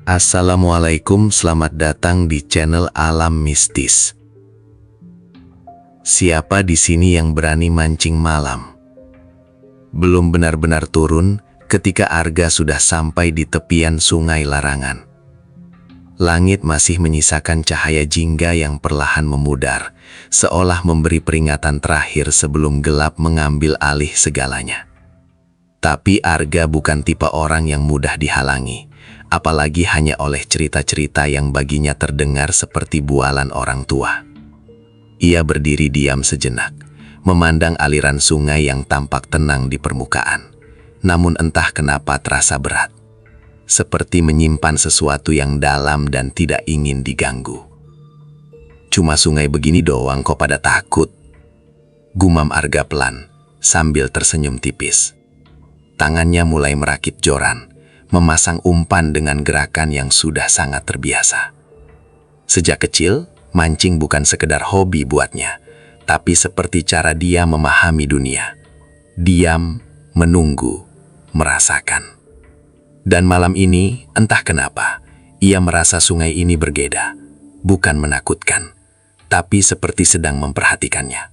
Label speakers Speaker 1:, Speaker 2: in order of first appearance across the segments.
Speaker 1: Assalamualaikum, selamat datang di channel Alam Mistis. Siapa di sini yang berani mancing malam? Belum benar-benar turun ketika Arga sudah sampai di tepian sungai larangan. Langit masih menyisakan cahaya jingga yang perlahan memudar, seolah memberi peringatan terakhir sebelum gelap mengambil alih segalanya. Tapi Arga bukan tipe orang yang mudah dihalangi, apalagi hanya oleh cerita-cerita yang baginya terdengar seperti bualan orang tua. Ia berdiri diam sejenak, memandang aliran sungai yang tampak tenang di permukaan. Namun entah kenapa terasa berat, seperti menyimpan sesuatu yang dalam dan tidak ingin diganggu. Cuma sungai begini doang kok pada takut, gumam Arga pelan sambil tersenyum tipis. Tangannya mulai merakit joran, memasang umpan dengan gerakan yang sudah sangat terbiasa. Sejak kecil, mancing bukan sekedar hobi buatnya, tapi seperti cara dia memahami dunia. Diam, menunggu, merasakan. Dan malam ini, entah kenapa, ia merasa sungai ini berbeda, bukan menakutkan, tapi seperti sedang memperhatikannya.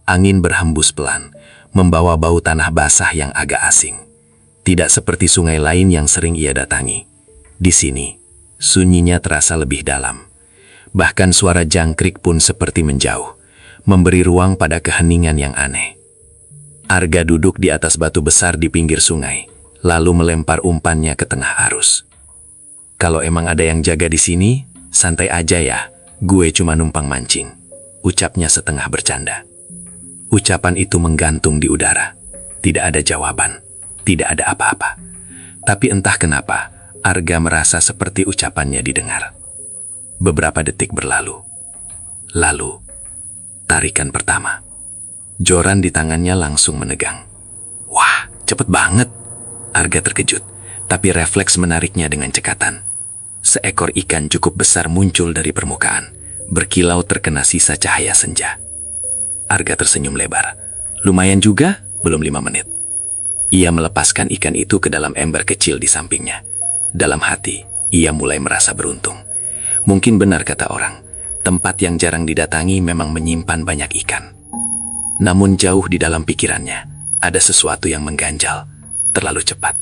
Speaker 1: Angin berhembus pelan, membawa bau tanah basah yang agak asing. Tidak seperti sungai lain yang sering ia datangi. Di sini, sunyinya terasa lebih dalam. Bahkan suara jangkrik pun seperti menjauh, memberi ruang pada keheningan yang aneh. Arga duduk di atas batu besar di pinggir sungai, lalu melempar umpannya ke tengah arus. Kalau emang ada yang jaga di sini, santai aja ya, gue cuma numpang mancing, ucapnya setengah bercanda. Ucapan itu menggantung di udara. Tidak ada jawaban, tidak ada apa-apa. Tapi entah kenapa, Arga merasa seperti ucapannya didengar. Beberapa detik berlalu. Lalu, tarikan pertama. Joran di tangannya langsung menegang. Wah, cepet banget. Arga terkejut, tapi refleks menariknya dengan cekatan. Seekor ikan cukup besar muncul dari permukaan, berkilau terkena sisa cahaya senja. Arga tersenyum lebar. Lumayan juga, belum 5 menit. Ia melepaskan ikan itu ke dalam ember kecil di sampingnya. Dalam hati, ia mulai merasa beruntung. Mungkin benar kata orang, tempat yang jarang didatangi memang menyimpan banyak ikan. Namun jauh di dalam pikirannya, ada sesuatu yang mengganjal. Terlalu cepat,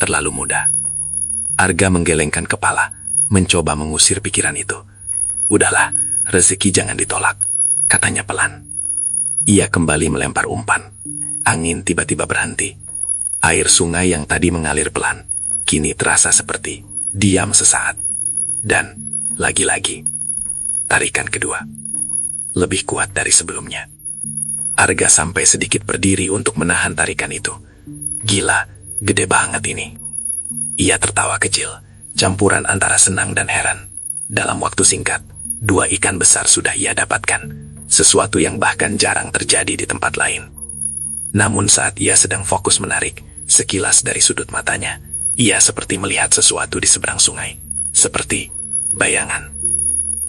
Speaker 1: terlalu mudah. Arga menggelengkan kepala, mencoba mengusir pikiran itu. Udahlah, rezeki jangan ditolak, katanya pelan. Ia kembali melempar umpan. Angin tiba-tiba berhenti. Air sungai yang tadi mengalir pelan, kini terasa seperti diam sesaat. Dan lagi-lagi, tarikan kedua. Lebih kuat dari sebelumnya. Arga sampai sedikit berdiri untuk menahan tarikan itu. Gila, gede banget ini. Ia tertawa kecil, campuran antara senang dan heran. Dalam waktu singkat, 2 ikan besar sudah ia dapatkan. Sesuatu yang bahkan jarang terjadi di tempat lain. Namun saat ia sedang fokus menarik, sekilas dari sudut matanya, ia seperti melihat sesuatu di seberang sungai. Seperti bayangan.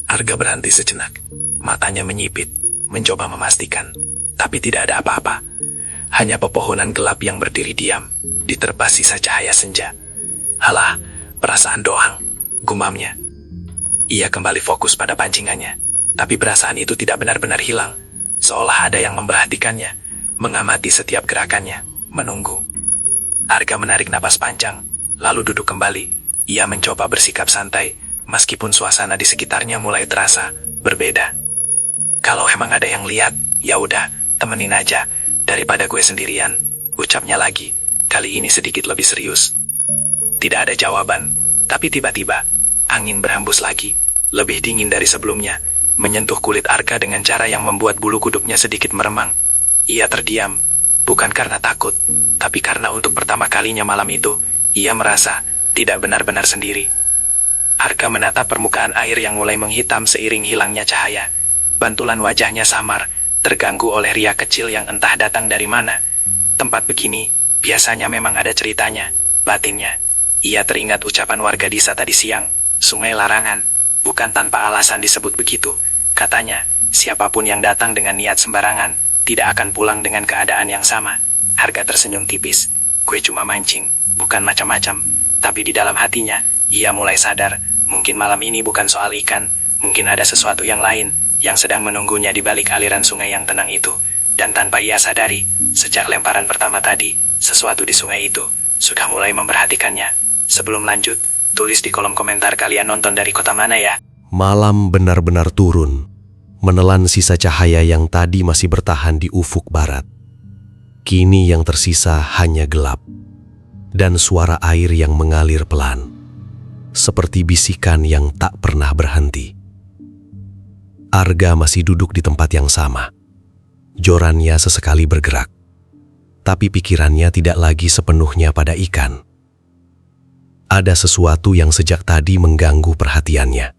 Speaker 1: Arga berhenti sejenak. Matanya menyipit, mencoba memastikan. Tapi tidak ada apa-apa. Hanya pepohonan gelap yang berdiri diam, diterpa sisa cahaya senja. Halah, perasaan doang, gumamnya. Ia kembali fokus pada pancingannya. Tapi perasaan itu tidak benar-benar hilang, seolah ada yang memperhatikannya, mengamati setiap gerakannya, menunggu. Arga menarik napas panjang, lalu duduk kembali. Ia mencoba bersikap santai, meskipun suasana di sekitarnya mulai terasa berbeda. Kalau emang ada yang lihat, ya udah, temenin aja, daripada gue sendirian, ucapnya lagi, kali ini sedikit lebih serius. Tidak ada jawaban, tapi tiba-tiba, angin berhembus lagi, lebih dingin dari sebelumnya, menyentuh kulit Arga dengan cara yang membuat bulu kuduknya sedikit meremang. Ia terdiam, bukan karena takut, tapi karena untuk pertama kalinya malam itu, ia merasa tidak benar-benar sendiri. Arga menatap permukaan air yang mulai menghitam seiring hilangnya cahaya. Bantulan wajahnya samar, terganggu oleh riak kecil yang entah datang dari mana. Tempat begini, biasanya memang ada ceritanya, batinnya. Ia teringat ucapan warga desa tadi siang, sungai larangan, bukan tanpa alasan disebut begitu. Katanya, siapapun yang datang dengan niat sembarangan, tidak akan pulang dengan keadaan yang sama. Arga tersenyum tipis. Gue cuma mancing, bukan macam-macam. Tapi di dalam hatinya,
Speaker 2: Ia mulai sadar, mungkin malam ini bukan soal ikan, mungkin ada sesuatu yang lain yang sedang menunggunya di balik aliran sungai yang tenang itu. Dan tanpa ia sadari, sejak lemparan pertama tadi, sesuatu di sungai itu sudah mulai memperhatikannya. Sebelum lanjut, tulis di kolom komentar kalian nonton dari kota mana ya.
Speaker 3: Malam benar-benar turun, menelan sisa cahaya yang tadi masih bertahan di ufuk barat. Kini yang tersisa hanya gelap, dan suara air yang mengalir pelan, seperti bisikan yang tak pernah berhenti. Arga masih duduk di tempat yang sama. Jorannya sesekali bergerak, tapi pikirannya tidak lagi sepenuhnya pada ikan. Ada sesuatu yang sejak tadi mengganggu perhatiannya.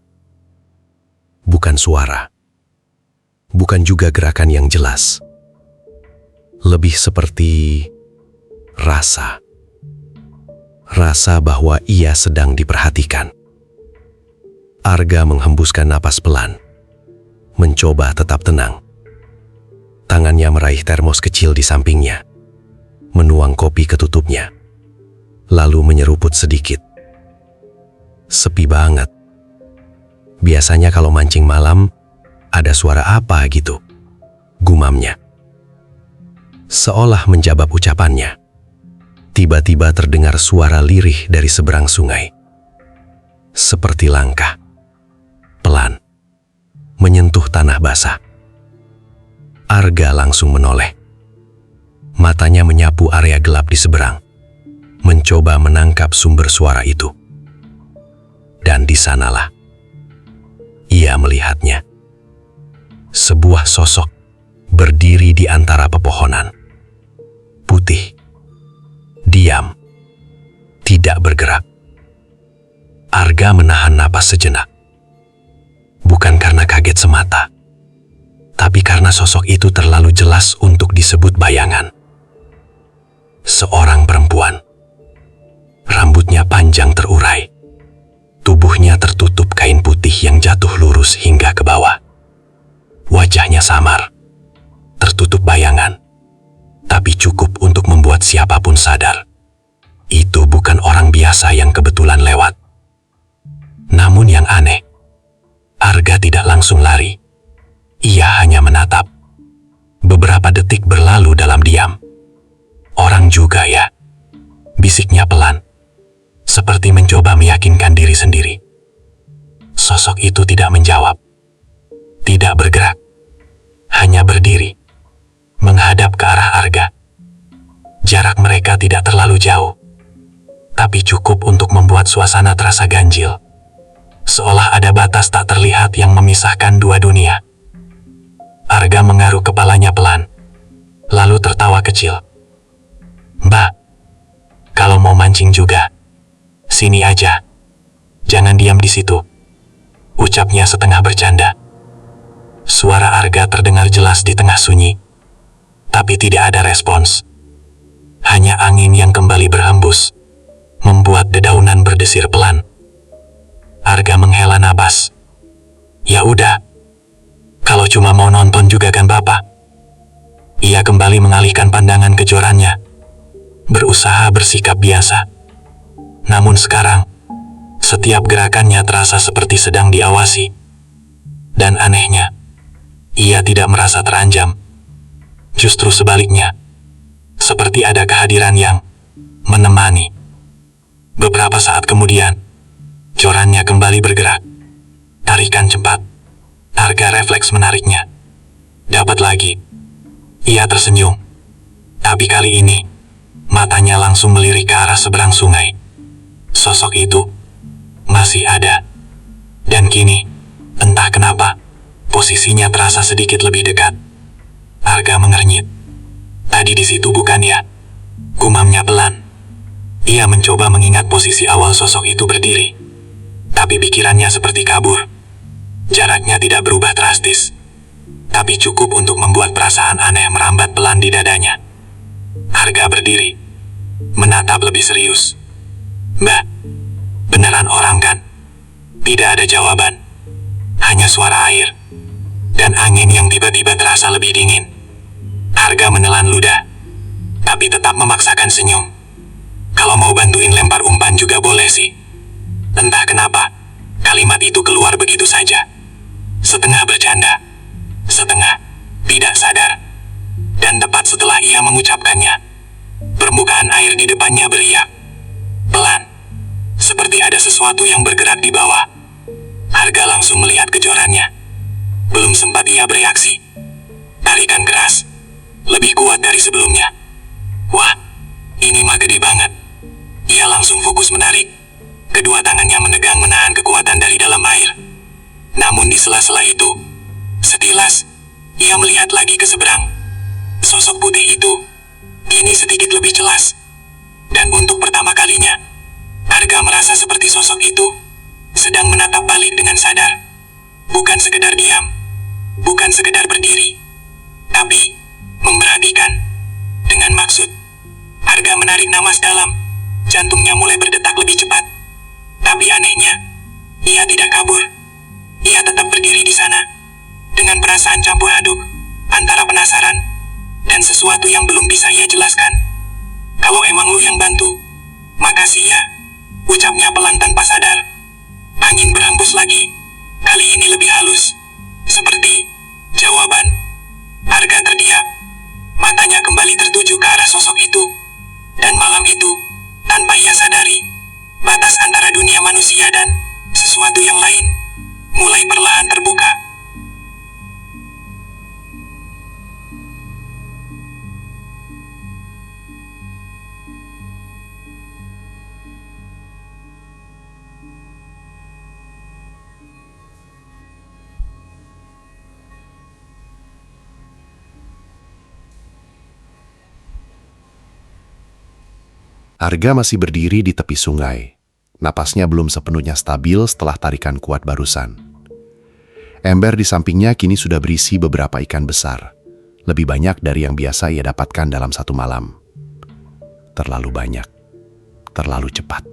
Speaker 3: Bukan suara, bukan juga gerakan yang jelas. Lebih seperti rasa. Rasa bahwa ia sedang diperhatikan. Arga menghembuskan napas pelan, mencoba tetap tenang. Tangannya meraih termos kecil di sampingnya, menuang kopi ke tutupnya, lalu menyeruput sedikit. Sepi banget. Biasanya kalau mancing malam, ada suara apa gitu, gumamnya. Seolah menjawab ucapannya, tiba-tiba terdengar suara lirih dari seberang sungai. Seperti langkah, pelan, menyentuh tanah basah. Arga langsung menoleh. Matanya menyapu area gelap di seberang, mencoba menangkap sumber suara itu. Dan di sanalah ia melihatnya. Sebuah sosok berdiri di antara pepohonan. Putih, diam, tidak bergerak. Arga menahan napas sejenak. Bukan karena kaget semata, tapi karena sosok itu terlalu jelas untuk disebut bayangan. Seorang perempuan. Rambutnya panjang terurai. Tubuhnya tertutup kain putih yang jatuh lurus hingga ke bawah. Wajahnya samar, tertutup bayangan, tapi cukup untuk membuat siapapun sadar. Itu bukan orang biasa yang kebetulan lewat. Namun yang aneh, Arga tidak langsung lari. Ia hanya menatap. Beberapa detik berlalu dalam diam. Orang juga ya, bisiknya pelan, seperti mencoba meyakinkan diri sendiri. Sosok itu tidak menjawab, tidak bergerak, hanya berdiri, menghadap ke arah Arga. Jarak mereka tidak terlalu jauh, tapi cukup untuk membuat suasana terasa ganjil. Seolah ada batas tak terlihat yang memisahkan dua dunia. Arga mengaruk kepalanya pelan, lalu tertawa kecil. "Mbak, kalau mau mancing juga, sini aja. Jangan diam di situ," ucapnya setengah bercanda. Suara Arga terdengar jelas di tengah sunyi, tapi tidak ada respons. Hanya angin yang kembali berhembus, membuat dedaunan berdesir pelan. Arga menghela napas. "Ya udah, kalau cuma mau nonton juga kan Bapak." Ia kembali mengalihkan pandangan ke jorannya, berusaha bersikap biasa. Namun sekarang, setiap gerakannya terasa seperti sedang diawasi. Dan anehnya, ia tidak merasa terancam. Justru sebaliknya, seperti ada kehadiran yang menemani. Beberapa saat kemudian, jorannya kembali bergerak. Tarikan cepat. Arga refleks menariknya. Dapat lagi. Ia tersenyum. Tapi kali ini, matanya langsung melirik ke arah seberang sungai. Sosok itu masih ada. Dan kini, entah kenapa, posisinya terasa sedikit lebih dekat. Arga mengernyit. "Tadi di situ bukan ya?" gumamnya pelan. Ia mencoba mengingat posisi awal sosok itu berdiri. Tapi pikirannya seperti kabur. Jaraknya tidak berubah drastis, tapi cukup untuk membuat perasaan aneh merambat pelan di dadanya. Arga berdiri, menatap lebih serius. "Mbak, beneran orang kan?" Tidak ada jawaban, hanya suara air, dan angin yang tiba-tiba terasa lebih dingin. Arga menelan ludah, tapi tetap memaksakan senyum. "Kalau mau bantuin lempar umpan juga boleh sih. seperti ada sesuatu yang bergerak di bawah. Arga langsung melihat kejorannya. Belum sempat ia bereaksi. Tarikan keras, lebih kuat dari sebelumnya. Wah, ini mah gede banget. Ia langsung fokus menarik. Kedua tangannya menegang menahan kekuatan dari dalam air. Namun di sela-sela itu, sekilas, ia melihat lagi ke seberang. Sosok putih itu, kini sedikit lebih jelas. Dan untuk pertama kalinya, Arga merasa seperti sosok itu sedang menatap balik dengan sadar. Bukan sekedar diam, bukan sekedar berdiri, tapi memperhatikan dengan maksud. Arga menarik napas dalam, jantungnya mulai berdetak lebih cepat. Tapi anehnya, ia tidak kabur. Ia tetap berdiri di sana, dengan perasaan campur aduk antara penasaran dan sesuatu yang belum bisa ia jelaskan. Kalau emang lu yang bantu, makasih ya, ucapnya pelan tanpa sadar. Angin berhembus lagi, kali ini lebih halus, seperti jawaban. Arga terdiam, matanya kembali tertuju ke arah sosok itu. Dan malam itu, tanpa ia sadari, batas antara dunia manusia dan sesuatu yang lain mulai perlahan terbuka.
Speaker 4: Arga masih berdiri di tepi sungai. Napasnya belum sepenuhnya stabil setelah tarikan kuat barusan. Ember di sampingnya kini sudah berisi beberapa ikan besar. Lebih banyak dari yang biasa ia dapatkan dalam satu malam. Terlalu banyak. Terlalu cepat.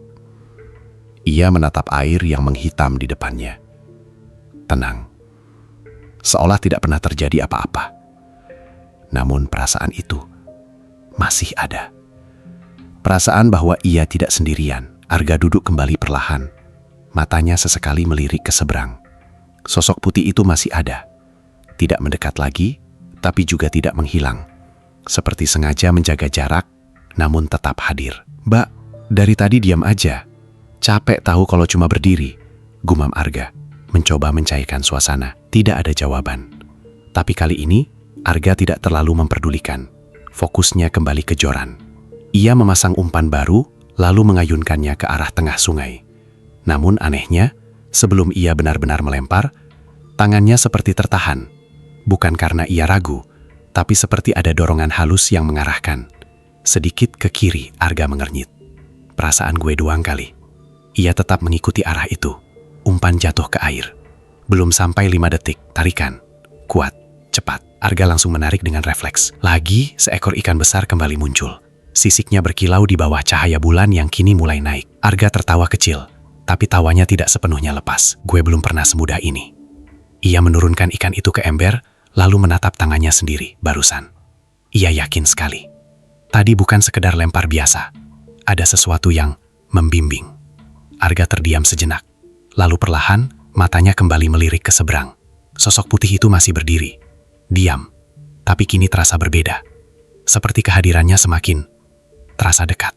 Speaker 4: Ia menatap air yang menghitam di depannya. Tenang. Seolah tidak pernah terjadi apa-apa. Namun perasaan itu masih ada. Perasaan bahwa ia tidak sendirian. Arga duduk kembali perlahan. Matanya sesekali melirik ke seberang. Sosok putih itu masih ada. Tidak mendekat lagi, tapi juga tidak menghilang. Seperti sengaja menjaga jarak, namun tetap hadir. "Mbak, dari tadi diam aja. Capek tahu kalau cuma berdiri," gumam Arga, mencoba mencairkan suasana. Tidak ada jawaban. Tapi kali ini, Arga tidak terlalu memperdulikan. Fokusnya kembali ke joran. Ia memasang umpan baru, lalu mengayunkannya ke arah tengah sungai. Namun anehnya, sebelum ia benar-benar melempar, tangannya seperti tertahan. Bukan karena ia ragu, tapi seperti ada dorongan halus yang mengarahkan. Sedikit ke kiri, Arga mengernyit. Perasaan gue doang kali. Ia tetap mengikuti arah itu. Umpan jatuh ke air. Belum sampai 5 detik, tarikan. Kuat, cepat. Arga langsung menarik dengan refleks. Lagi, seekor ikan besar kembali muncul. Sisiknya berkilau di bawah cahaya bulan yang kini mulai naik. Arga tertawa kecil, tapi tawanya tidak sepenuhnya lepas. Gue belum pernah semudah ini. Ia menurunkan ikan itu ke ember, lalu menatap tangannya sendiri, barusan. Ia yakin sekali. Tadi bukan sekedar lempar biasa. Ada sesuatu yang membimbing. Arga terdiam sejenak. Lalu perlahan, matanya kembali melirik ke seberang. Sosok putih itu masih berdiri. Diam, tapi kini terasa berbeda. Seperti kehadirannya semakin terasa dekat.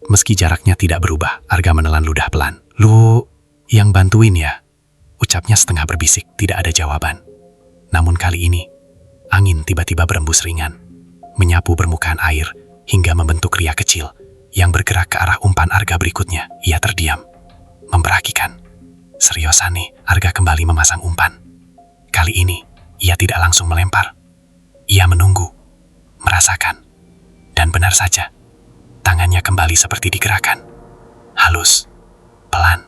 Speaker 4: Meski jaraknya tidak berubah, Arga menelan ludah pelan. "Lu yang bantuin ya?" Ucapnya setengah berbisik, tidak ada jawaban. Namun kali ini, angin tiba-tiba berembus ringan, menyapu permukaan air hingga membentuk ria kecil yang bergerak ke arah umpan Arga berikutnya. Ia terdiam, memperhatikan. Seriusan nih, Arga kembali memasang umpan. Kali ini, ia tidak langsung melempar. Ia menunggu, merasakan, dan benar saja, tangannya kembali seperti digerakkan. Halus, pelan,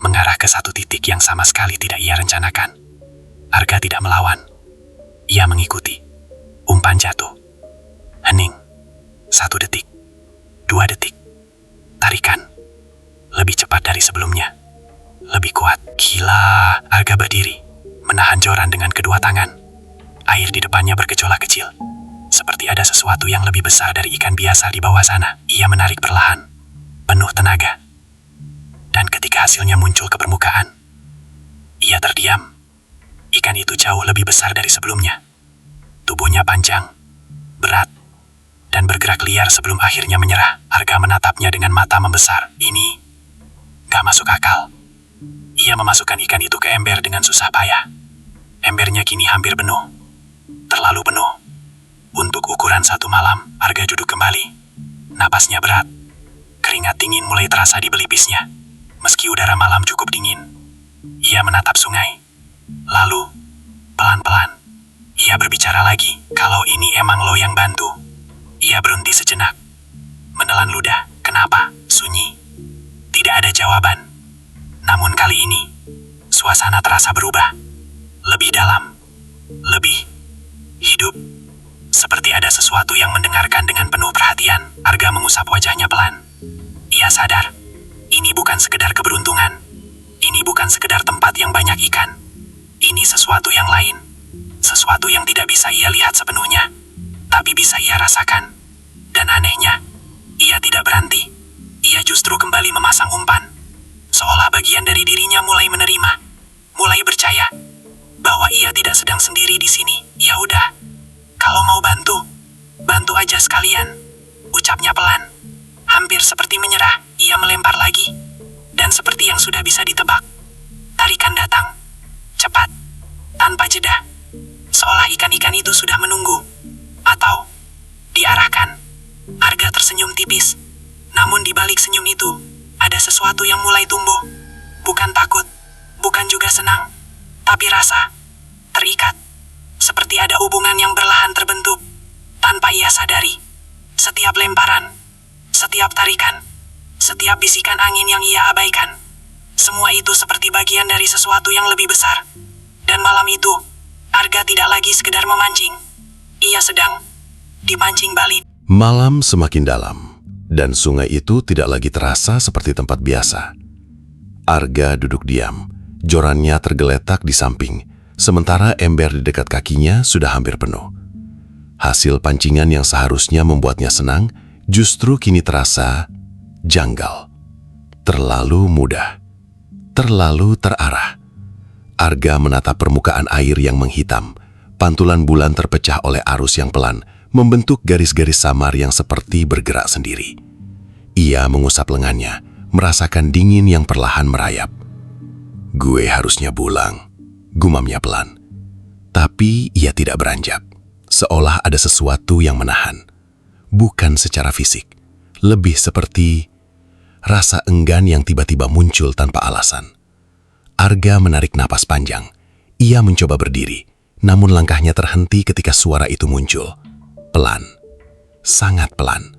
Speaker 4: mengarah ke satu titik yang sama sekali tidak ia rencanakan. Arga tidak melawan. Ia mengikuti. Umpan jatuh. Hening. 1 detik. 2 detik. Tarikan. Lebih cepat dari sebelumnya. Lebih kuat. Gila. Arga berdiri, menahan joran dengan kedua tangan. Air di depannya bergejolak kecil. Seperti ada sesuatu yang lebih besar dari ikan biasa di bawah sana. Ia menarik perlahan, penuh tenaga. Dan ketika hasilnya muncul ke permukaan, ia terdiam. Ikan itu jauh lebih besar dari sebelumnya. Tubuhnya panjang, berat, dan bergerak liar sebelum akhirnya menyerah. Arga menatapnya dengan mata membesar. Ini gak
Speaker 3: masuk akal. Ia memasukkan ikan itu ke ember dengan susah payah. Embernya kini hampir penuh. Terlalu penuh. Untuk ukuran satu malam, Arga duduk kembali. Napasnya berat. Keringat dingin mulai terasa di pelipisnya. Meski udara malam cukup dingin. Ia menatap sungai. Lalu, pelan-pelan, ia berbicara lagi. Kalau ini emang lo yang bantu. Ia berhenti sejenak. Menelan ludah. Kenapa? Sunyi. Tidak ada jawaban. Namun kali ini, suasana terasa berubah. Lebih dalam. Lebih hidup. Seperti ada sesuatu yang mendengarkan dengan penuh perhatian. Arga mengusap wajahnya pelan. Ia sadar, ini bukan sekedar keberuntungan. Ini bukan sekedar tempat yang banyak ikan. Ini sesuatu yang lain. Sesuatu yang tidak bisa ia lihat sepenuhnya, tapi bisa ia rasakan. Dan anehnya, ia tidak berhenti. Ia justru kembali memasang umpan. Seolah bagian dari dirinya mulai menerima, mulai percaya bahwa ia tidak sedang sendiri di sini. Ya udah, kalau mau bantu, bantu aja sekalian. Ucapnya pelan, hampir seperti menyerah. Ia melempar lagi, dan seperti yang sudah bisa ditebak, tarikan datang, cepat, tanpa jeda. Seolah ikan-ikan itu sudah menunggu, atau diarahkan. Arga tersenyum tipis, namun di balik senyum itu, ada sesuatu yang mulai tumbuh. Bukan takut, bukan juga senang, tapi rasa terikat. Seperti ada hubungan yang perlahan terbentuk, tanpa ia sadari. Setiap lemparan, setiap tarikan, setiap bisikan angin yang ia abaikan, semua itu seperti bagian dari sesuatu yang lebih besar. Dan malam itu, Arga tidak lagi sekedar memancing. Ia sedang dipancing balik.
Speaker 4: Malam semakin dalam, dan sungai itu tidak lagi terasa seperti tempat biasa. Arga duduk diam, jorannya tergeletak di samping, sementara ember di dekat kakinya sudah hampir penuh. Hasil pancingan yang seharusnya membuatnya senang, justru kini terasa janggal. Terlalu mudah, terlalu terarah. Arga menatap permukaan air yang menghitam. Pantulan bulan terpecah oleh arus yang pelan, membentuk garis-garis samar yang seperti bergerak sendiri. Ia mengusap lengannya, merasakan dingin yang perlahan merayap. Gue harusnya pulang, gumamnya pelan. Tapi ia tidak beranjak, seolah ada sesuatu yang menahan. Bukan secara fisik, lebih seperti rasa enggan yang tiba-tiba muncul tanpa alasan. Arga menarik napas panjang. Ia mencoba berdiri, namun langkahnya terhenti ketika suara itu muncul. Pelan, sangat pelan.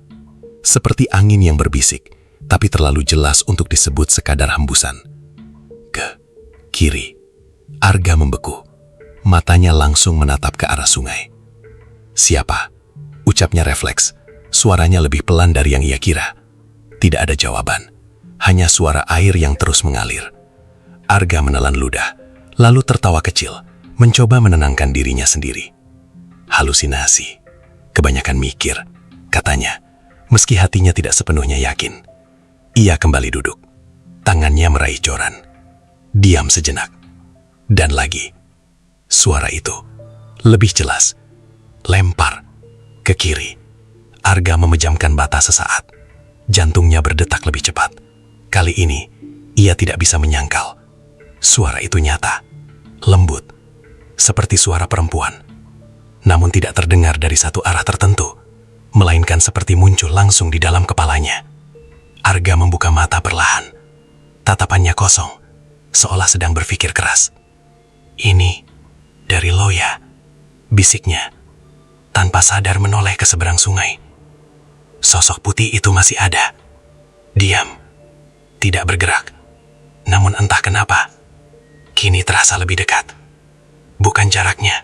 Speaker 4: Seperti angin yang berbisik, tapi terlalu jelas untuk disebut sekadar hembusan. Ke kiri. Arga membeku. Matanya langsung menatap ke arah sungai. Siapa? Ucapnya refleks. Suaranya lebih pelan dari yang ia kira. Tidak ada jawaban. Hanya suara air yang terus mengalir. Arga menelan ludah, lalu tertawa kecil, mencoba menenangkan dirinya sendiri. Halusinasi. Kebanyakan mikir, katanya, meski hatinya tidak sepenuhnya yakin. Ia kembali duduk, tangannya meraih joran. Diam sejenak. Dan lagi, suara itu lebih jelas. Lempar ke kiri. Arga memejamkan mata sesaat. Jantungnya berdetak lebih cepat. Kali ini, ia tidak bisa menyangkal. Suara itu nyata, lembut, seperti suara perempuan. Namun tidak terdengar dari satu arah tertentu, melainkan seperti muncul langsung di dalam kepalanya. Arga membuka mata perlahan. Tatapannya kosong, seolah sedang berpikir keras. Ini dari lo ya, bisiknya, tanpa sadar menoleh ke seberang sungai. Sosok putih itu masih ada. Diam, tidak bergerak. Namun entah kenapa, kini terasa lebih dekat. Bukan jaraknya,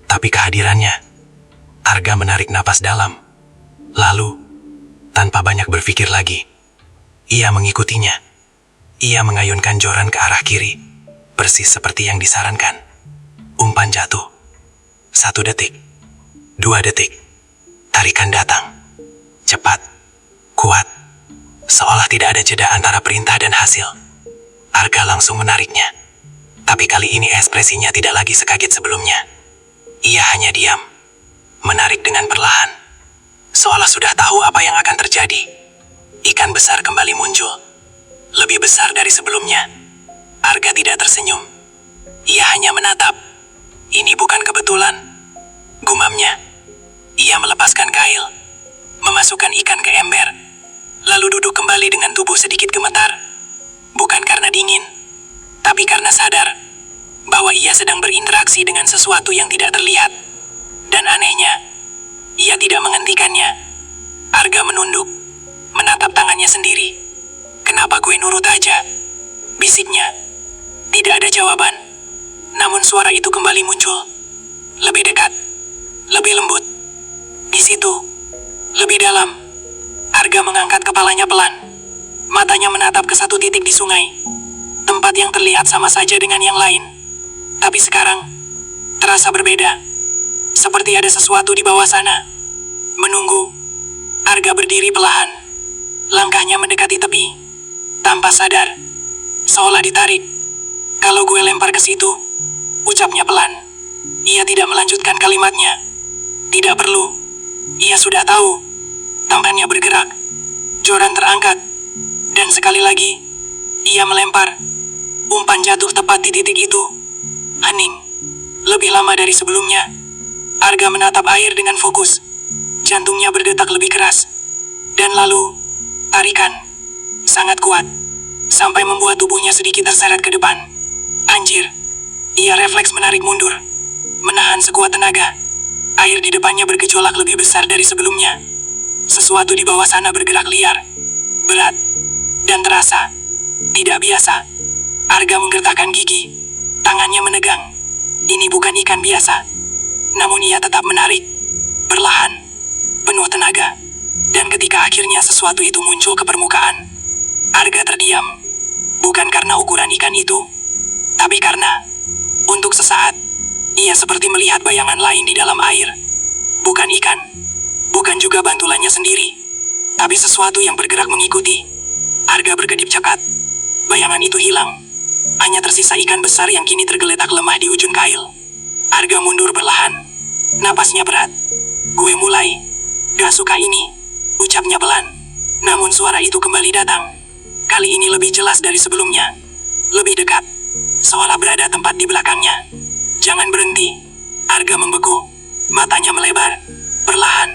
Speaker 4: tapi kehadirannya. Arga menarik napas dalam. Lalu, tanpa banyak berpikir lagi, ia mengikutinya. Ia mengayunkan joran ke arah kiri, persis seperti yang disarankan. Umpan jatuh. 1 detik, 2 detik. Tarikan datang. Cepat, kuat, seolah tidak ada jeda antara perintah dan hasil. Arga langsung menariknya. Tapi kali ini ekspresinya tidak lagi sekaget sebelumnya. Ia hanya diam, menarik dengan perlahan, seolah sudah tahu apa yang akan terjadi. Ikan besar kembali muncul.
Speaker 3: lebih besar dari sebelumnya. Arga tidak tersenyum. Ia hanya menatap. Ini bukan kebetulan, gumamnya. Ia melepaskan kail, memasukkan ikan ke ember, lalu duduk kembali dengan tubuh sedikit gemetar. Bukan karena dingin, tapi karena sadar bahwa ia sedang berinteraksi dengan sesuatu yang tidak terlihat. Dan anehnya, ia tidak menghentikannya. Arga menunduk, menatap tangannya sendiri. "Kenapa gue nurut aja?" bisiknya. Tidak ada jawaban. Namun suara itu kembali muncul. Lebih dekat, lebih lembut. Di situ, lebih dalam. Arga mengangkat kepalanya pelan. Matanya menatap ke satu titik di sungai. Tempat yang terlihat sama saja dengan yang lain. Tapi sekarang, terasa berbeda. Seperti ada sesuatu di bawah sana. Menunggu. Arga berdiri perlahan. Langkahnya mendekati tepi. Tanpa sadar. Seolah ditarik. "Kalau gue lempar ke situ," ucapnya pelan. Ia tidak melanjutkan kalimatnya. Tidak perlu. Ia sudah tahu. Tangannya bergerak. Joran terangkat. Dan sekali lagi, ia melempar. Umpan jatuh tepat di titik itu. Hening. Lebih lama dari sebelumnya. Arga menatap air dengan fokus. Jantungnya berdetak lebih keras. Dan lalu, tarikan. Sangat kuat. Sampai membuat tubuhnya sedikit terseret ke depan. Anjir. Ia refleks menarik mundur. Menahan sekuat tenaga. Air di depannya bergejolak lebih besar dari sebelumnya. Sesuatu di bawah sana bergerak liar. Berat. Dan terasa tidak biasa. Arga menggertakkan gigi. Tangannya menegang. Ini bukan ikan biasa. Namun ia tetap menarik. Perlahan. Penuh tenaga. Dan ketika akhirnya sesuatu itu muncul ke permukaan, Arga terdiam. Bukan karena ukuran ikan itu, tapi karena untuk sesaat ia seperti melihat bayangan lain di dalam air. Bukan ikan, bukan juga bantulannya sendiri, tapi sesuatu yang bergerak mengikuti. Arga berkedip cepat. Bayangan itu hilang. Hanya tersisa ikan besar yang kini tergeletak lemah di ujung kail. Arga mundur perlahan. Napasnya berat. "Gue mulai gak suka ini," ucapnya pelan. Namun suara itu kembali datang. Kali ini lebih jelas dari sebelumnya. Lebih dekat. Seolah berada tempat di belakangnya. "Jangan berhenti." Arga membeku. Matanya melebar. Perlahan.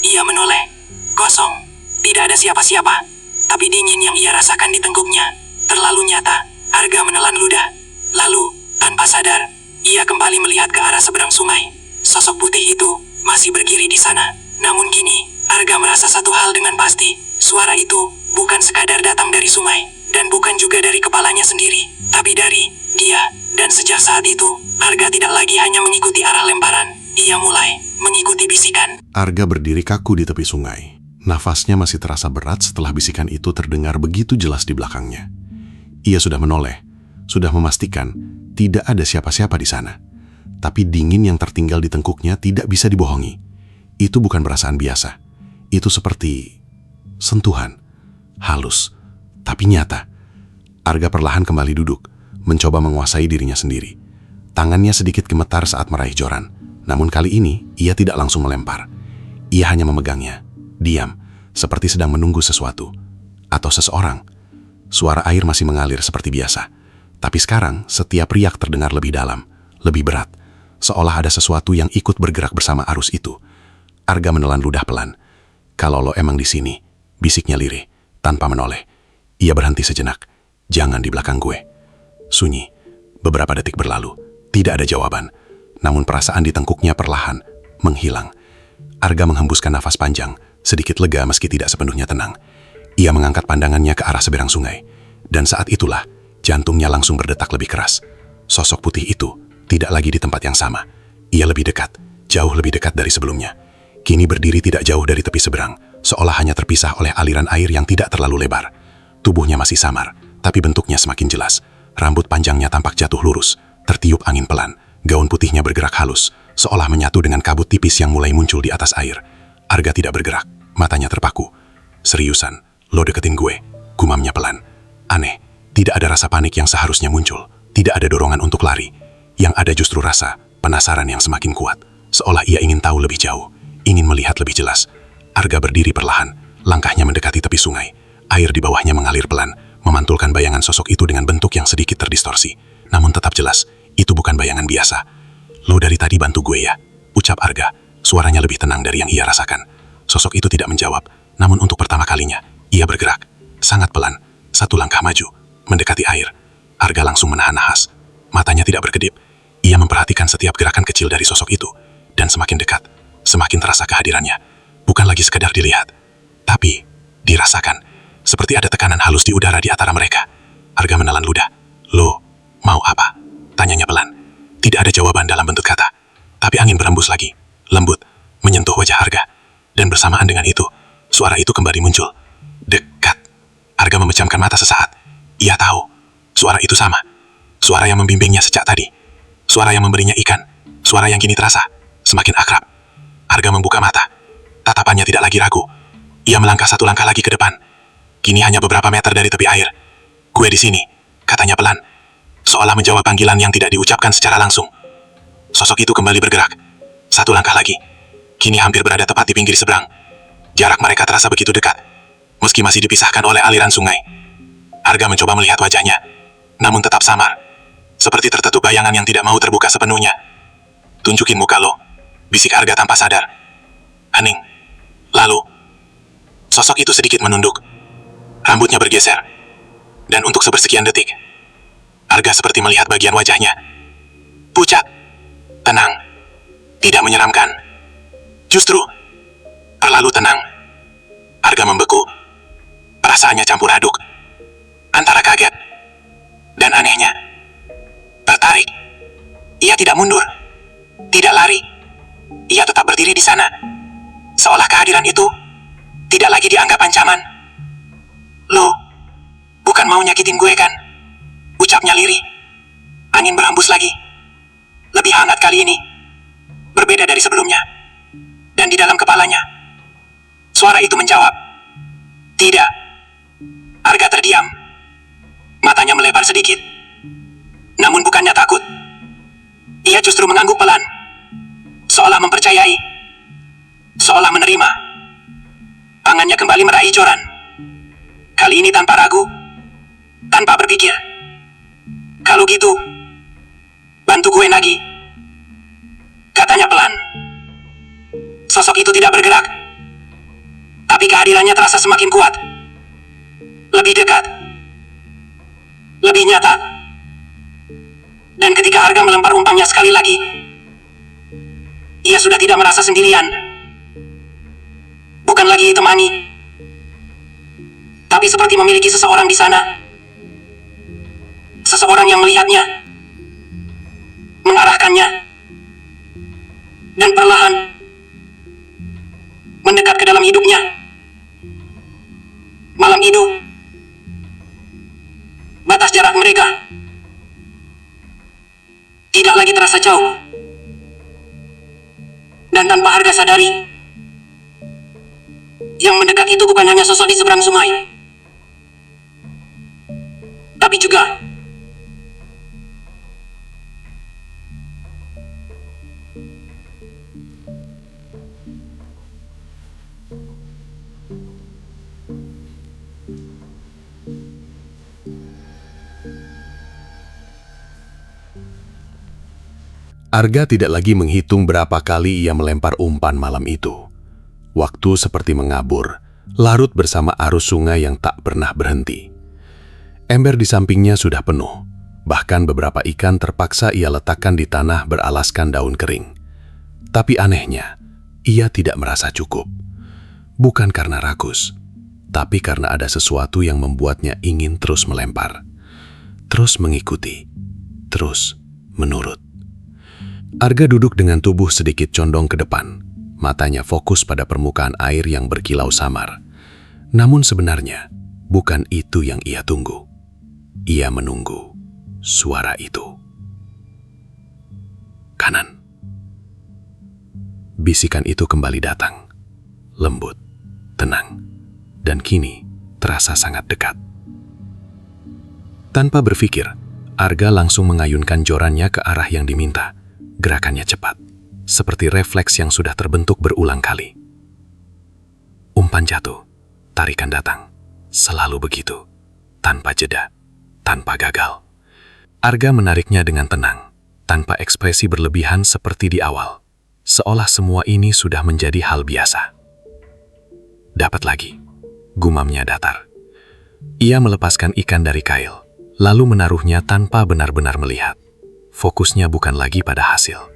Speaker 3: Ia menoleh. Kosong. Tidak ada siapa-siapa. Tapi dingin yang ia rasakan di tengkuknya terlalu nyata. Arga menelan ludah. Lalu, tanpa sadar, ia kembali melihat ke arah seberang sungai. Sosok putih itu masih berdiri di sana. Namun kini, Arga merasa satu hal dengan pasti. Suara itu bukan sekadar datang dari sungai, dan bukan juga dari kepalanya sendiri, tapi dari dia. Dan sejak saat itu, Arga tidak lagi hanya mengikuti arah lemparan. Ia mulai mengikuti bisikan.
Speaker 4: Arga berdiri kaku di tepi sungai. Nafasnya masih terasa berat setelah bisikan itu terdengar begitu jelas di belakangnya. Ia sudah menoleh, sudah memastikan tidak ada siapa-siapa di sana. Tapi dingin yang tertinggal di tengkuknya tidak bisa dibohongi. Itu bukan perasaan biasa. Itu seperti sentuhan, halus, tapi nyata. Arga perlahan kembali duduk, mencoba menguasai dirinya sendiri. Tangannya sedikit gemetar saat meraih joran. Namun kali ini, ia tidak langsung melempar. Ia hanya memegangnya, diam, seperti sedang menunggu sesuatu. Atau seseorang. Suara air masih mengalir seperti biasa. Tapi sekarang, setiap riak terdengar lebih dalam, lebih berat. Seolah ada sesuatu yang ikut bergerak bersama arus itu. Arga menelan ludah pelan. "Kalau lo emang di sini," bisiknya lirih, tanpa menoleh. Ia berhenti sejenak. "Jangan di belakang gue." Sunyi. Beberapa detik berlalu. Tidak ada jawaban. Namun perasaan di tengkuknya perlahan menghilang. Arga menghembuskan nafas panjang, sedikit lega meski tidak sepenuhnya tenang. Ia mengangkat pandangannya ke arah seberang sungai. Dan saat itulah, jantungnya langsung berdetak lebih keras. Sosok putih itu tidak lagi di tempat yang sama. Ia lebih dekat, jauh lebih dekat dari sebelumnya. Kini berdiri tidak jauh dari tepi seberang, seolah hanya terpisah oleh aliran air yang tidak terlalu lebar. Tubuhnya masih samar, tapi bentuknya semakin jelas. Rambut panjangnya tampak jatuh lurus, tertiup angin pelan. Gaun putihnya bergerak halus, seolah menyatu dengan kabut tipis yang mulai muncul di atas air. Arga tidak bergerak, matanya terpaku. "Seriusan, lo deketin gue?" gumamnya pelan. Aneh, tidak ada rasa panik yang seharusnya muncul. Tidak ada dorongan untuk lari. Yang ada justru rasa penasaran yang semakin kuat. Seolah ia ingin tahu lebih jauh, ingin melihat lebih jelas. Arga berdiri perlahan, langkahnya mendekati tepi sungai. Air di bawahnya mengalir pelan,
Speaker 3: memantulkan bayangan sosok itu dengan bentuk yang sedikit terdistorsi. Namun tetap jelas, itu bukan bayangan biasa. "Lo dari tadi bantu gue ya?" ucap Arga. Suaranya lebih tenang dari yang ia rasakan. Sosok itu tidak menjawab, namun untuk pertama kalinya, ia bergerak. Sangat pelan, satu langkah maju, mendekati air. Arga langsung menahan nafas. Matanya tidak berkedip. Ia memperhatikan setiap gerakan kecil dari sosok itu. Dan semakin dekat, semakin terasa kehadirannya. Bukan lagi sekedar dilihat, tapi dirasakan. Seperti ada tekanan halus di udara di antara mereka. Arga menelan ludah. "Lo mau apa?" tanyanya pelan. Tidak ada jawaban dalam bentuk kata. Tapi angin berembus lagi, lembut, menyentuh wajah Arga. Dan bersamaan dengan itu, suara itu kembali muncul. Dekat. Arga memejamkan mata sesaat. Ia tahu, suara itu sama. Suara yang membimbingnya sejak tadi. Suara yang memberinya ikan. Suara yang kini terasa semakin akrab. Arga membuka mata. Tatapannya tidak lagi ragu. Ia melangkah satu langkah lagi ke depan. Kini hanya beberapa meter dari tepi air. "Gue di sini," katanya pelan. Seolah menjawab panggilan yang tidak diucapkan secara langsung. Sosok itu kembali bergerak. Satu langkah lagi. Kini hampir berada tepat di pinggir seberang. Jarak mereka terasa begitu dekat, meski masih dipisahkan oleh aliran sungai. Arga mencoba melihat wajahnya, namun tetap samar. Seperti tertutup bayangan yang tidak mau terbuka sepenuhnya. "Tunjukin muka lo," bisik Arga tanpa sadar. Hening. Lalu, sosok itu sedikit menunduk. Rambutnya bergeser. Dan untuk sepersekian detik, Arga seperti melihat bagian wajahnya. Pucat, tenang, tidak menyeramkan. Justru, terlalu tenang. Arga membeku. Perasaannya campur aduk. Antara kaget dan anehnya. Tertarik. Ia tidak mundur. Tidak lari. Ia tetap berdiri di sana. Seolah kehadiran itu tidak lagi dianggap ancaman. "Lo, bukan mau nyakitin gue kan?" ucapnya lirih. Angin berhembus lagi. Lebih hangat kali ini. Berbeda dari sebelumnya. Dan di dalam kepalanya, suara itu menjawab. "Tidak." Arga terdiam. Matanya melebar sedikit. Namun bukannya takut. Ia justru mengangguk pelan. Seolah mempercayai. Seolah menerima. Tangannya kembali meraih joran. Kali ini tanpa ragu. Tanpa berpikir. "Kalau gitu, bantu gue nagih," katanya pelan. Sosok itu tidak bergerak. Tapi kehadirannya terasa semakin kuat. Lebih dekat. Lebih nyata. Dan ketika Arga melempar umpannya sekali lagi, ia sudah tidak merasa sendirian. Bukan lagi ditemani, tapi seperti memiliki seseorang di sana. Seseorang yang melihatnya, mengarahkannya, dan perlahan mendekat ke dalam hidupnya. Malam itu, batas jarak mereka tidak lagi terasa jauh. Dan tanpa Arga sadari, yang mendekat itu bukan hanya sosok di seberang sungai, tapi juga
Speaker 4: Arga tidak lagi menghitung berapa kali ia melempar umpan malam itu. Waktu seperti mengabur, larut bersama arus sungai yang tak pernah berhenti. Ember di sampingnya sudah penuh, bahkan beberapa ikan terpaksa ia letakkan di tanah beralaskan daun kering. Tapi anehnya, ia tidak merasa cukup. Bukan karena rakus, tapi karena ada sesuatu yang membuatnya ingin terus melempar. Terus mengikuti, terus menurut. Arga duduk dengan tubuh sedikit condong ke depan. Matanya fokus pada permukaan air yang berkilau samar. Namun sebenarnya, bukan itu yang ia tunggu. Ia menunggu suara itu. Kanan. Bisikan itu kembali datang. Lembut, tenang, dan kini terasa sangat dekat. Tanpa berpikir, Arga langsung mengayunkan jorannya ke arah yang diminta. Gerakannya cepat, seperti refleks yang sudah terbentuk berulang kali. Umpan jatuh, tarikan datang, selalu begitu,
Speaker 3: tanpa jeda, tanpa gagal. Arga menariknya dengan tenang, tanpa ekspresi berlebihan seperti di awal, seolah semua ini sudah menjadi hal biasa. Dapat lagi, gumamnya datar. Ia melepaskan ikan dari kail, lalu menaruhnya tanpa benar-benar melihat. Fokusnya bukan lagi pada hasil,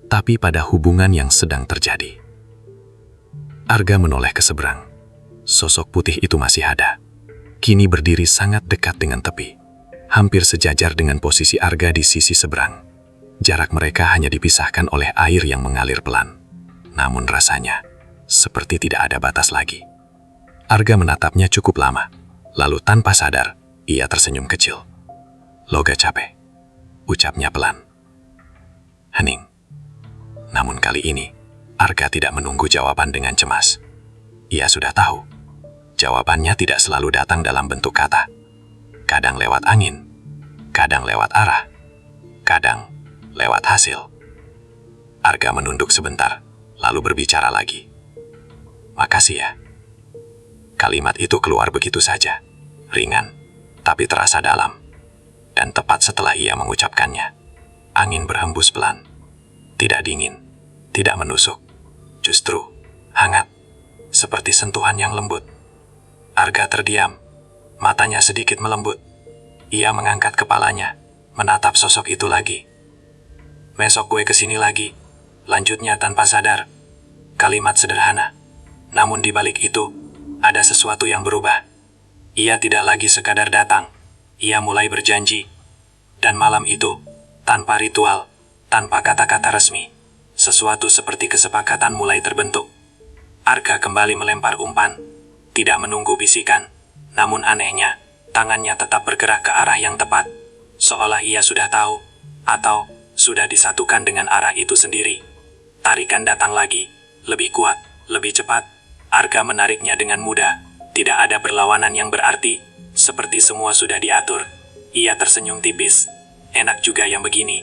Speaker 3: tapi pada hubungan yang sedang terjadi. Arga menoleh ke seberang. Sosok putih itu masih ada. Kini berdiri sangat dekat dengan tepi, hampir sejajar dengan posisi Arga di sisi seberang. Jarak mereka hanya dipisahkan oleh air yang mengalir pelan. Namun rasanya, seperti tidak ada batas lagi. Arga menatapnya cukup lama, lalu tanpa sadar, ia tersenyum kecil. "Loga capek," ucapnya pelan. Hening. Namun kali ini, Arga tidak menunggu jawaban dengan cemas. Ia sudah tahu, jawabannya tidak selalu datang dalam bentuk kata. Kadang lewat angin, kadang lewat arah, kadang lewat hasil. Arga menunduk sebentar, lalu berbicara lagi. "Makasih ya." Kalimat itu keluar begitu saja, ringan, tapi terasa dalam. Dan tepat setelah ia mengucapkannya, angin berhembus pelan. Tidak dingin, tidak menusuk, justru hangat, seperti sentuhan yang lembut. Arga terdiam, matanya sedikit melembut. Ia mengangkat kepalanya, menatap sosok itu lagi. "Besok gue kesini lagi," lanjutnya tanpa sadar. Kalimat sederhana, namun di balik itu, ada sesuatu yang berubah. Ia tidak lagi sekadar datang, ia mulai berjanji. Dan malam itu, tanpa ritual, tanpa kata-kata resmi, sesuatu seperti kesepakatan mulai terbentuk. Arga kembali melempar umpan, tidak menunggu bisikan, namun anehnya, tangannya tetap bergerak ke arah yang tepat, seolah ia sudah tahu, atau sudah disatukan dengan arah itu sendiri. Tarikan datang lagi, lebih kuat, lebih cepat. Arga menariknya dengan mudah, tidak ada perlawanan yang berarti, seperti semua sudah diatur. Ia tersenyum tipis, enak juga yang begini.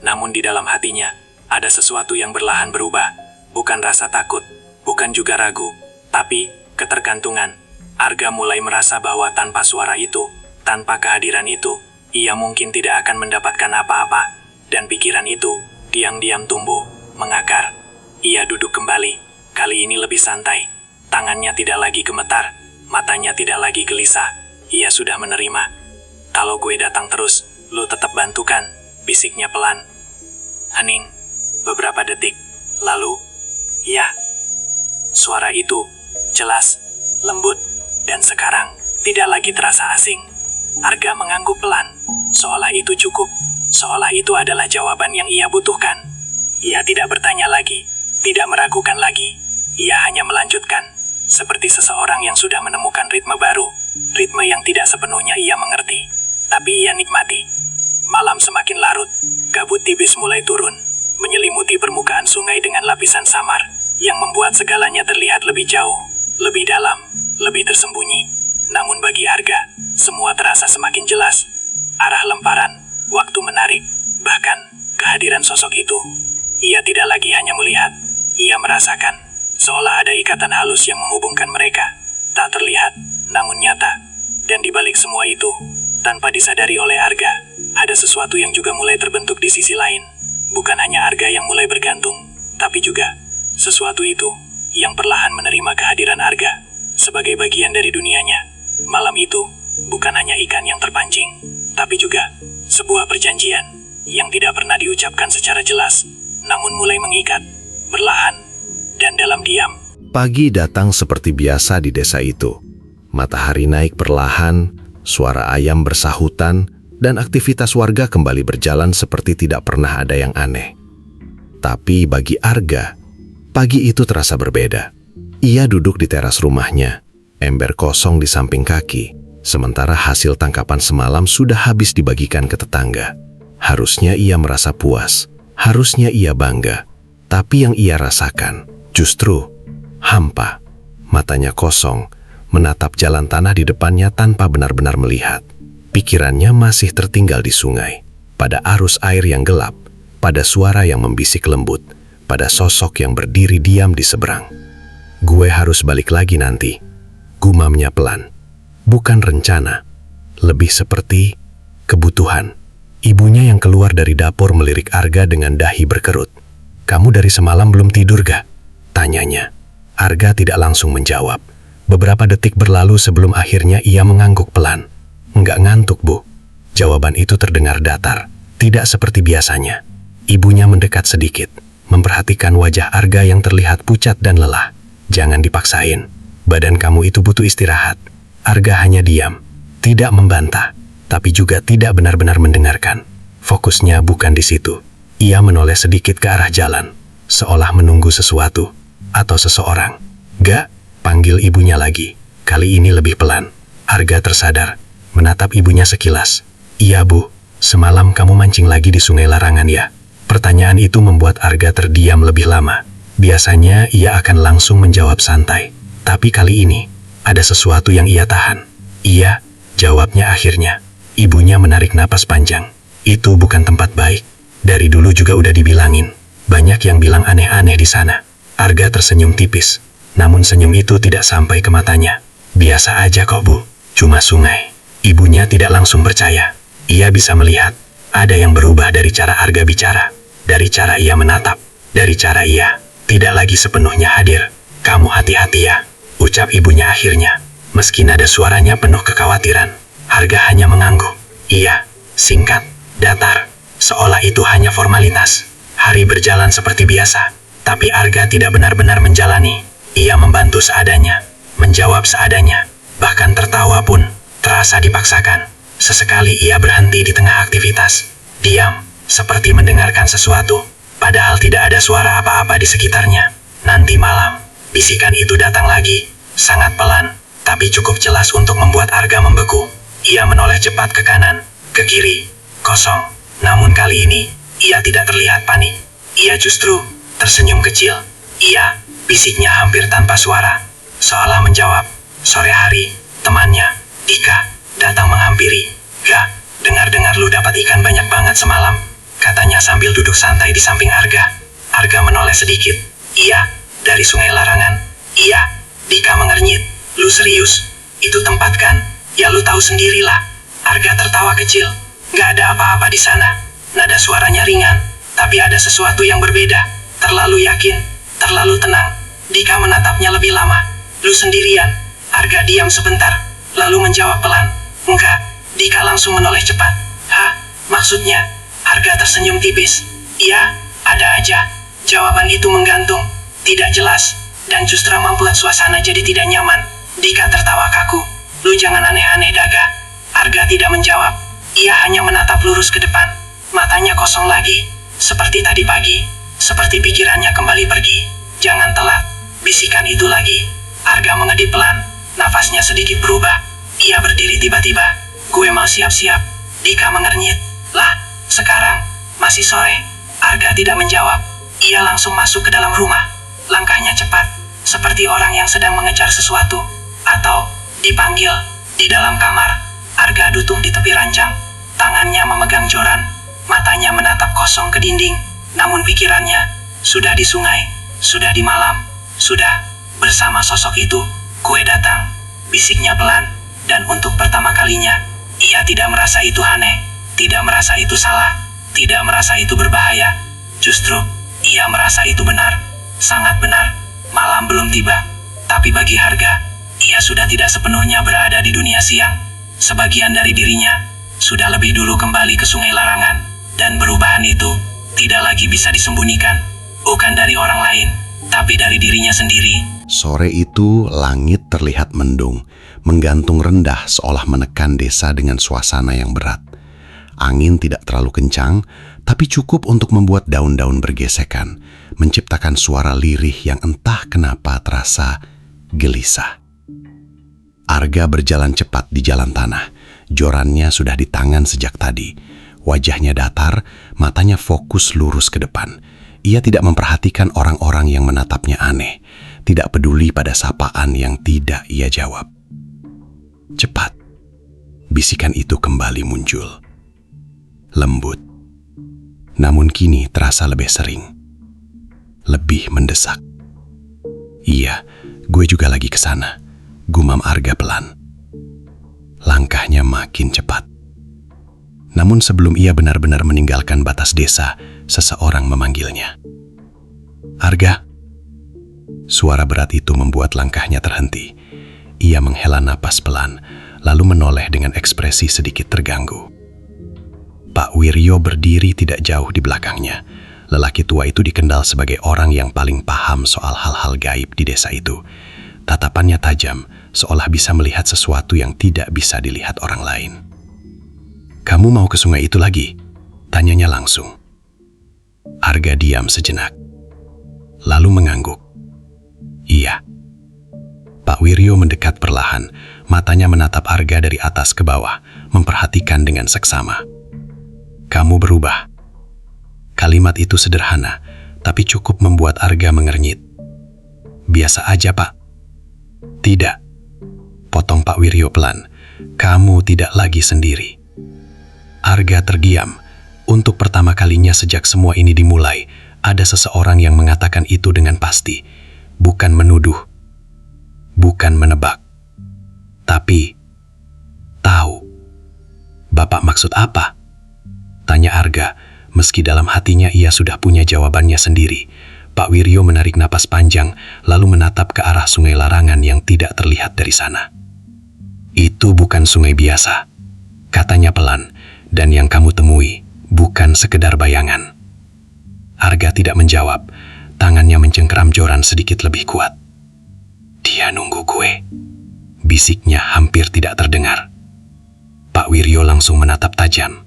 Speaker 3: Namun di dalam hatinya, ada sesuatu yang perlahan berubah, bukan rasa takut, bukan juga ragu, tapi ketergantungan. Arga mulai merasa bahwa tanpa suara itu, tanpa kehadiran itu, ia mungkin tidak akan mendapatkan apa-apa. Dan pikiran itu, diam-diam tumbuh, mengakar. Ia duduk kembali, kali ini lebih santai. Tangannya tidak lagi gemetar, matanya tidak lagi gelisah. Ia sudah menerima. "Kalau gue datang terus, lo tetap bantukan," bisiknya pelan. Hening. Beberapa detik, lalu, "Ya." Suara itu, jelas, lembut, dan sekarang, tidak lagi terasa asing. Arga mengangguk pelan, seolah itu cukup, seolah itu adalah jawaban yang ia butuhkan. Ia tidak bertanya lagi, tidak meragukan lagi. Ia hanya melanjutkan. Seperti seseorang yang sudah menemukan ritme baru, ritme yang tidak sepenuhnya ia mengerti, tapi ia nikmati. Malam semakin larut, kabut tipis mulai turun, menyelimuti permukaan sungai dengan lapisan samar, yang membuat segalanya terlihat lebih jauh, lebih dalam, lebih tersembunyi. Namun bagi Arga, semua terasa semakin jelas. Arah lemparan, waktu menarik, bahkan kehadiran sosok itu. Ia tidak lagi hanya melihat, ia merasakan. Seolah ada ikatan halus yang menghubungkan mereka, tak terlihat, namun nyata. Dan di balik semua itu, tanpa disadari oleh Arga, ada sesuatu yang juga mulai terbentuk di sisi lain. Bukan hanya Arga yang mulai bergantung, tapi juga sesuatu itu yang perlahan menerima kehadiran Arga sebagai bagian dari dunianya. Malam itu bukan hanya ikan yang terpancing, tapi juga sebuah perjanjian yang tidak pernah diucapkan secara jelas, namun mulai mengikat, perlahan, dan dalam diam.
Speaker 4: Pagi datang seperti biasa di desa itu. Matahari naik perlahan, suara ayam bersahutan, dan aktivitas warga kembali berjalan seperti tidak pernah ada yang aneh. Tapi bagi Arga, pagi itu terasa berbeda. Ia duduk di teras rumahnya, ember kosong di samping kaki, sementara hasil tangkapan semalam sudah habis dibagikan ke tetangga. Harusnya ia merasa puas, harusnya ia bangga, tapi yang ia rasakan justru hampa. Matanya kosong, menatap jalan tanah di depannya tanpa benar-benar melihat. Pikirannya masih tertinggal di sungai, pada arus air yang gelap, pada suara yang membisik lembut, pada sosok yang berdiri diam di seberang. "Gue harus balik lagi nanti," gumamnya pelan. Bukan rencana,
Speaker 3: lebih seperti kebutuhan. Ibunya yang keluar dari dapur melirik Arga dengan dahi berkerut. "Kamu dari semalam belum tidur gak?" tanyanya. Arga tidak langsung menjawab. Beberapa detik berlalu sebelum akhirnya ia mengangguk pelan. "Nggak ngantuk, Bu." Jawaban itu terdengar datar, tidak seperti biasanya. Ibunya mendekat sedikit, memperhatikan wajah Arga yang terlihat pucat dan lelah. "Jangan dipaksain. Badan kamu itu butuh istirahat." Arga hanya diam, tidak membantah, tapi juga tidak benar-benar mendengarkan. Fokusnya bukan di situ. Ia menoleh sedikit ke arah jalan, seolah menunggu sesuatu atau seseorang. "Gak," panggil ibunya lagi. Kali ini lebih pelan. Arga tersadar, menatap ibunya sekilas. "Iya, Bu, semalam kamu mancing lagi di Sungai Larangan ya?" Pertanyaan itu membuat Arga terdiam lebih lama. Biasanya ia akan langsung menjawab santai, tapi kali ini ada sesuatu yang ia tahan. "Iya," jawabnya akhirnya. Ibunya menarik napas panjang. "Itu bukan tempat baik. Dari dulu juga udah dibilangin. Banyak yang bilang aneh-aneh di sana." Arga tersenyum tipis, namun senyum itu tidak sampai ke matanya. "Biasa aja kok, Bu. Cuma sungai." Ibunya tidak langsung percaya. Ia bisa melihat ada yang berubah dari cara Arga bicara, dari cara ia menatap, dari cara ia tidak lagi sepenuhnya hadir. "Kamu hati-hati ya," ucap ibunya akhirnya, meski nada suaranya penuh kekhawatiran. Arga hanya mengangguk. "Iya," singkat, datar, seolah itu hanya formalitas. Hari berjalan seperti biasa, tapi Arga tidak benar-benar menjalani. Ia membantu seadanya, menjawab seadanya, bahkan tertawa pun terasa dipaksakan. Sesekali ia berhenti di tengah aktivitas, diam, seperti mendengarkan sesuatu, padahal tidak ada suara apa-apa di sekitarnya. Nanti malam, bisikan itu datang lagi, sangat pelan, tapi cukup jelas untuk membuat Arga membeku. Ia menoleh cepat ke kanan, ke kiri, kosong. Namun kali ini, ia tidak terlihat panik. Ia justru tersenyum kecil. "Iya," bisiknya hampir tanpa suara, seolah menjawab. Sore hari, temannya, Dika, datang menghampiri. "Gak, dengar-dengar lu dapat ikan banyak banget semalam," katanya sambil duduk santai di samping Arga. Arga menoleh sedikit. "Iya, dari Sungai Larangan." "Iya," Dika mengernyit. "Lu serius? Itu tempat kan? Ya lu tahu sendirilah." Arga tertawa kecil. "Gak ada apa-apa di sana." Nada suaranya ringan, tapi ada sesuatu yang berbeda. Terlalu yakin, terlalu tenang. Dika menatapnya lebih lama. "Lu sendirian?" Arga diam sebentar, lalu menjawab pelan. "Enggak." Dika langsung menoleh cepat. "Hah? Maksudnya?" Arga tersenyum tipis. "Iya, ada aja." Jawaban itu menggantung, tidak jelas, dan justru membuat suasana jadi tidak nyaman. Dika tertawa kaku. "Lu jangan aneh-aneh, Daga." Arga tidak menjawab. Ia hanya menatap lurus ke depan. Matanya kosong lagi, seperti tadi pagi, seperti pikirannya kembali pergi. "Jangan telat," bisikan itu lagi. Arga mengedip pelan, nafasnya sedikit berubah. Ia berdiri tiba-tiba. "Gue mau siap-siap." Dika mengernyit. "Lah, sekarang, masih sore." Arga tidak menjawab. Ia langsung masuk ke dalam rumah. Langkahnya cepat, seperti orang yang sedang mengejar sesuatu, atau dipanggil. Di dalam kamar, Arga duduk di tepi ranjang. Tangannya memegang joran, matanya menatap kosong ke dinding. Namun pikirannya sudah di sungai, sudah di malam, sudah bersama sosok itu. "Gue datang," bisiknya pelan, dan untuk pertama kalinya, ia tidak merasa itu aneh, tidak merasa itu salah, tidak merasa itu berbahaya. Justru, ia merasa itu benar, sangat benar. Malam belum tiba, tapi bagi Arga, ia sudah tidak sepenuhnya berada di dunia siang. Sebagian dari dirinya sudah lebih dulu kembali ke Sungai Larangan, dan perubahan itu tidak lagi bisa disembunyikan, bukan dari orang lain, tapi dari dirinya sendiri.
Speaker 4: Sore itu langit terlihat mendung, menggantung rendah seolah menekan desa dengan suasana yang berat. Angin tidak terlalu kencang, tapi cukup untuk membuat daun-daun bergesekan, menciptakan suara lirih yang entah kenapa terasa gelisah. Arga berjalan cepat di jalan tanah. Jorannya sudah di tangan sejak tadi. Wajahnya datar, matanya fokus lurus ke depan. Ia tidak memperhatikan orang-orang yang menatapnya aneh, tidak peduli pada sapaan yang tidak ia jawab. Cepat, bisikan itu kembali muncul. Lembut, namun kini terasa lebih sering, lebih mendesak. "Iya, gue juga lagi ke sana," gumam Arga pelan.
Speaker 3: Langkahnya makin cepat. Namun sebelum ia benar-benar meninggalkan batas desa, seseorang memanggilnya. "Arga." Suara berat itu membuat langkahnya terhenti. Ia menghela napas pelan, lalu menoleh dengan ekspresi sedikit terganggu. Pak Wiryo berdiri tidak jauh di belakangnya. Lelaki tua itu dikenal sebagai orang yang paling paham soal hal-hal gaib di desa itu. Tatapannya tajam, seolah bisa melihat sesuatu yang tidak bisa dilihat orang lain. "Kamu mau ke sungai itu lagi?" tanyanya langsung. Arga diam sejenak, lalu mengangguk. "Iya." Pak Wiryo mendekat perlahan, matanya menatap Arga dari atas ke bawah, memperhatikan dengan seksama. "Kamu berubah." Kalimat itu sederhana, tapi cukup membuat Arga mengernyit. "Biasa aja, Pak." "Tidak," potong Pak Wiryo pelan. "Kamu tidak lagi sendiri." Arga terdiam. Untuk pertama kalinya sejak semua ini dimulai, ada seseorang yang mengatakan itu dengan pasti. Bukan menuduh, bukan menebak, tapi tahu. "Bapak maksud apa?" tanya Arga, meski dalam hatinya ia sudah punya jawabannya sendiri. Pak Wiryo menarik napas panjang, lalu menatap ke arah sungai larangan yang tidak terlihat dari sana. "Itu bukan sungai biasa," katanya pelan, "dan yang kamu temui bukan sekedar bayangan." Arga tidak menjawab, tangannya mencengkeram joran sedikit lebih kuat. "Dia nunggu gue," bisiknya hampir tidak terdengar. Pak Wiryo langsung menatap tajam.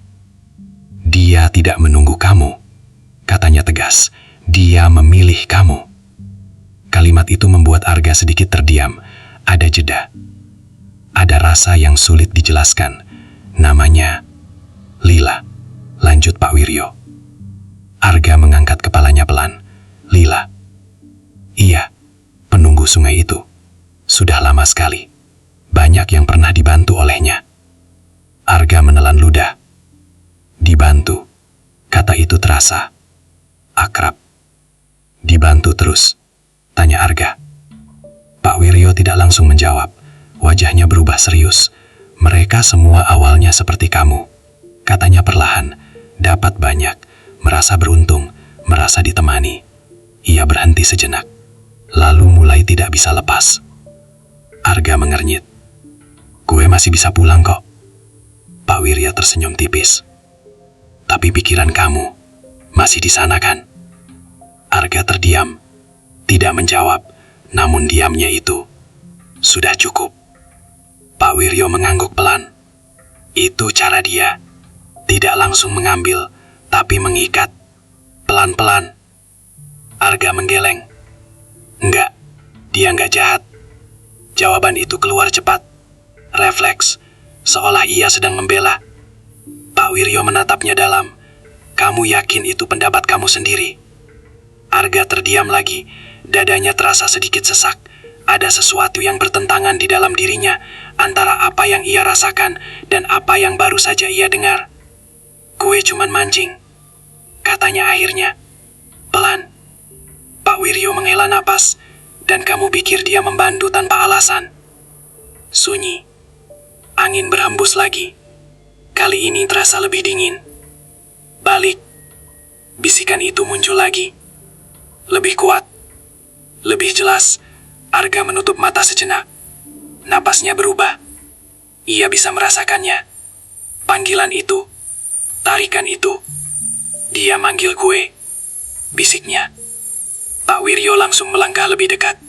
Speaker 3: "Dia tidak menunggu kamu," katanya tegas. "Dia memilih kamu." Kalimat itu membuat Arga sedikit terdiam. Ada jeda. Ada rasa yang sulit dijelaskan. "Namanya Lila," lanjut Pak Wiryo. Arga mengangkat kepalanya pelan. "Lila?" "Iya, penunggu sungai itu. Sudah lama sekali. Banyak yang pernah dibantu olehnya." Arga menelan ludah. "Dibantu," kata itu terasa akrab. "Dibantu terus?" tanya Arga. Pak Wiryo tidak langsung menjawab. Wajahnya berubah serius. "Mereka semua awalnya seperti kamu," katanya perlahan. "Dapat banyak, merasa beruntung, merasa ditemani." Ia berhenti sejenak, lalu mulai tidak bisa lepas. Arga mengernyit. "Gue masih bisa pulang kok." Pak Wiryo tersenyum tipis. "Tapi pikiran kamu masih di sana kan?" Arga terdiam, tidak menjawab, namun diamnya itu sudah cukup. Pak Wiryo mengangguk pelan. Itu cara dia. Tidak langsung mengambil, tapi mengikat. Pelan-pelan. Arga menggeleng. "Enggak, dia enggak jahat." Jawaban itu keluar cepat. Refleks, seolah ia sedang membela. Pak Wiryo menatapnya dalam. "Kamu yakin itu pendapat kamu sendiri?" Arga terdiam lagi, dadanya terasa sedikit sesak. Ada sesuatu yang bertentangan di dalam dirinya, antara apa yang ia rasakan dan apa yang baru saja ia dengar. "Gue cuman mancing," katanya akhirnya, pelan. Pak Wiryo menghela napas. "Dan kamu pikir dia membantu tanpa alasan?" Sunyi. Angin berhembus lagi. Kali ini terasa lebih dingin. "Balik." Bisikan itu muncul lagi. Lebih kuat. Lebih jelas. Arga menutup mata sejenak. Napasnya berubah. Ia bisa merasakannya. Panggilan itu. Tarikan itu. "Dia manggil gue," bisiknya. Pak Wiryo langsung melangkah lebih dekat.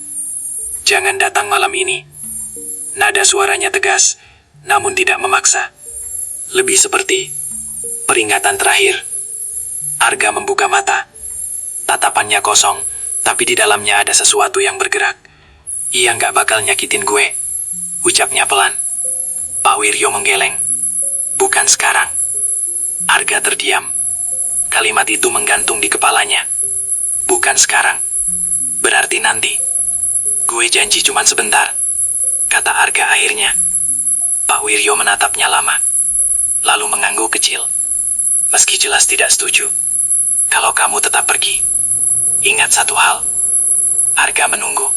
Speaker 3: "Jangan datang malam ini." Nada suaranya tegas, namun tidak memaksa. Lebih seperti peringatan terakhir. Arga membuka mata. Tatapannya kosong, tapi di dalamnya ada sesuatu yang bergerak. "Ia nggak bakal nyakitin gue," ucapnya pelan. Pak Wiryo menggeleng. "Bukan sekarang." Arga terdiam. Kalimat itu menggantung di kepalanya. "Bukan sekarang. Berarti nanti." "Gue janji cuman sebentar," kata Arga akhirnya. Pak Wiryo menatapnya lama, lalu mengangguk kecil. "Meski jelas tidak setuju, kalau kamu tetap pergi, ingat satu hal." Arga menunggu.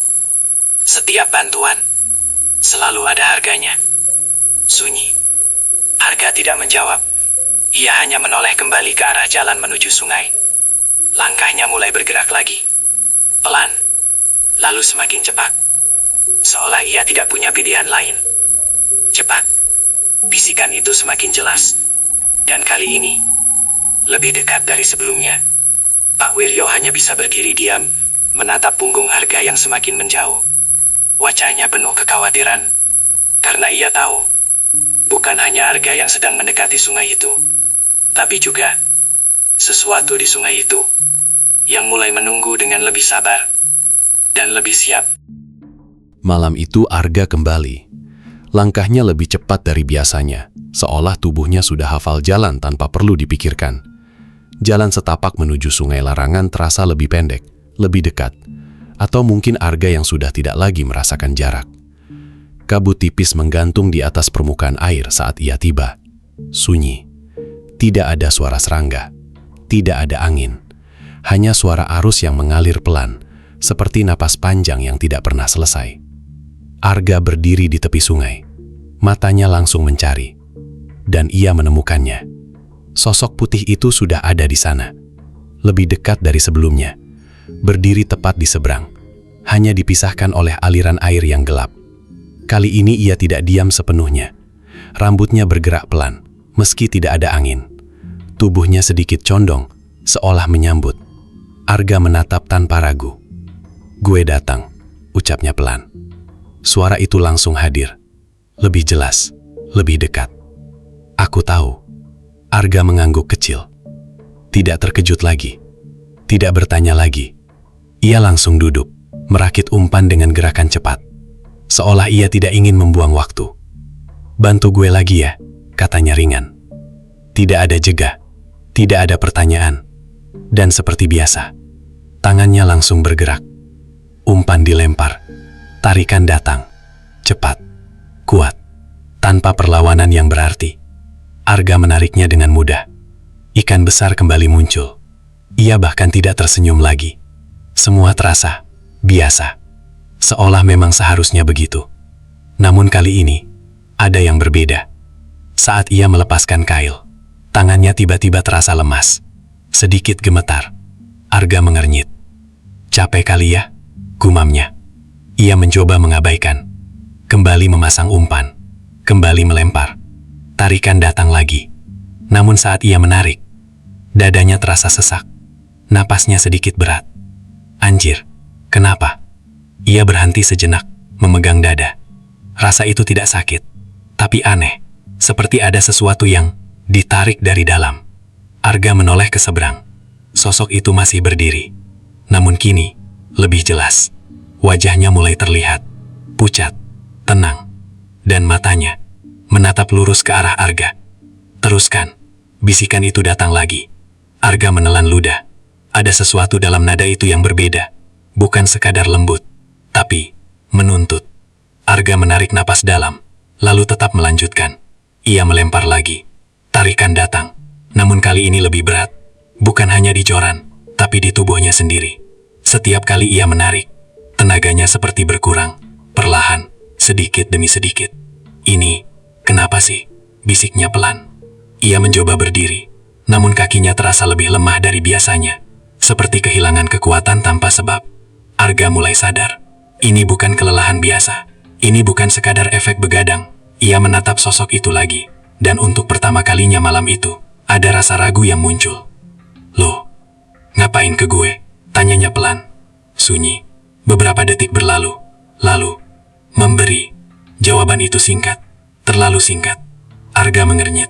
Speaker 3: Setiap bantuan selalu ada harganya.
Speaker 2: Sunyi. Arga tidak menjawab. Ia hanya menoleh kembali ke arah jalan menuju sungai. Langkahnya mulai bergerak lagi. Pelan. Lalu semakin cepat. Seolah ia tidak punya pilihan lain. Cepat. Bisikan itu semakin jelas. Dan kali ini, lebih dekat dari sebelumnya. Pak Wiryo hanya bisa berdiri diam, menatap punggung Arga yang semakin menjauh. Wajahnya penuh kekhawatiran, karena ia tahu, bukan hanya Arga yang sedang mendekati sungai itu, tapi juga sesuatu di sungai itu yang mulai menunggu dengan lebih sabar dan lebih siap.
Speaker 3: Malam itu Arga kembali. Langkahnya lebih cepat dari biasanya, seolah tubuhnya sudah hafal jalan tanpa perlu dipikirkan. Jalan setapak menuju sungai Larangan terasa lebih pendek, lebih dekat, atau mungkin Arga yang sudah tidak lagi merasakan jarak. Kabut tipis menggantung di atas permukaan air saat ia tiba. Sunyi. Tidak ada suara serangga. Tidak ada angin. Hanya suara arus yang mengalir pelan, seperti napas panjang yang tidak pernah selesai. Arga berdiri di tepi sungai. Matanya langsung mencari. Dan ia menemukannya. Sosok putih itu sudah ada di sana. Lebih dekat dari sebelumnya. Berdiri tepat di seberang. Hanya dipisahkan oleh aliran air yang gelap. Kali ini ia tidak diam sepenuhnya. Rambutnya bergerak pelan, meski tidak ada angin. Tubuhnya sedikit condong, seolah menyambut. Arga menatap tanpa ragu. "Gue datang," ucapnya pelan. Suara itu langsung hadir. Lebih jelas, lebih dekat. "Aku tahu." Arga mengangguk kecil. Tidak terkejut lagi. Tidak bertanya lagi. Ia langsung duduk, merakit umpan dengan gerakan cepat. Seolah ia tidak ingin membuang waktu. "Bantu gue lagi ya," katanya ringan. Tidak ada jeda, tidak ada pertanyaan. Dan seperti biasa, tangannya langsung bergerak. Umpan dilempar, tarikan datang. Cepat, kuat, tanpa perlawanan yang berarti. Arga menariknya dengan mudah. Ikan besar kembali muncul. Ia bahkan tidak tersenyum lagi. Semua terasa biasa, seolah memang seharusnya begitu. Namun kali ini, ada yang berbeda. Saat ia melepaskan kail, tangannya tiba-tiba terasa lemas. Sedikit gemetar. Arga mengernyit. "Capek kali ya?" gumamnya. Ia mencoba mengabaikan. Kembali memasang umpan. Kembali melempar. Tarikan datang lagi. Namun saat ia menarik, dadanya terasa sesak. Napasnya sedikit berat. Anjir, kenapa? Ia berhenti sejenak, memegang dada. Rasa itu tidak sakit, tapi aneh. Seperti ada sesuatu yang ditarik dari dalam. Arga menoleh ke seberang. Sosok itu masih berdiri. Namun kini, lebih jelas. Wajahnya mulai terlihat. Pucat, tenang. Dan matanya menatap lurus ke arah Arga. "Teruskan." Bisikan itu datang lagi. Arga menelan ludah. Ada sesuatu dalam nada itu yang berbeda. Bukan sekadar lembut, tapi menuntut. Arga menarik napas dalam, lalu tetap melanjutkan. Ia melempar lagi. Tarikan datang. Namun kali ini lebih berat. Bukan hanya di joran, tapi di tubuhnya sendiri. Setiap kali ia menarik, tenaganya seperti berkurang. Perlahan, sedikit demi sedikit. "Ini, kenapa sih?" bisiknya pelan. Ia mencoba berdiri, namun kakinya terasa lebih lemah dari biasanya. Seperti kehilangan kekuatan tanpa sebab. Arga mulai sadar. Ini bukan kelelahan biasa. Ini bukan sekadar efek begadang. Ia menatap sosok itu lagi. Dan untuk pertama kalinya malam itu, ada rasa ragu yang muncul. "Loh, ngapain ke gue?" tanyanya pelan. Sunyi. Beberapa detik berlalu. Lalu, memberi. Jawaban itu singkat. Terlalu singkat. Arga mengernyit.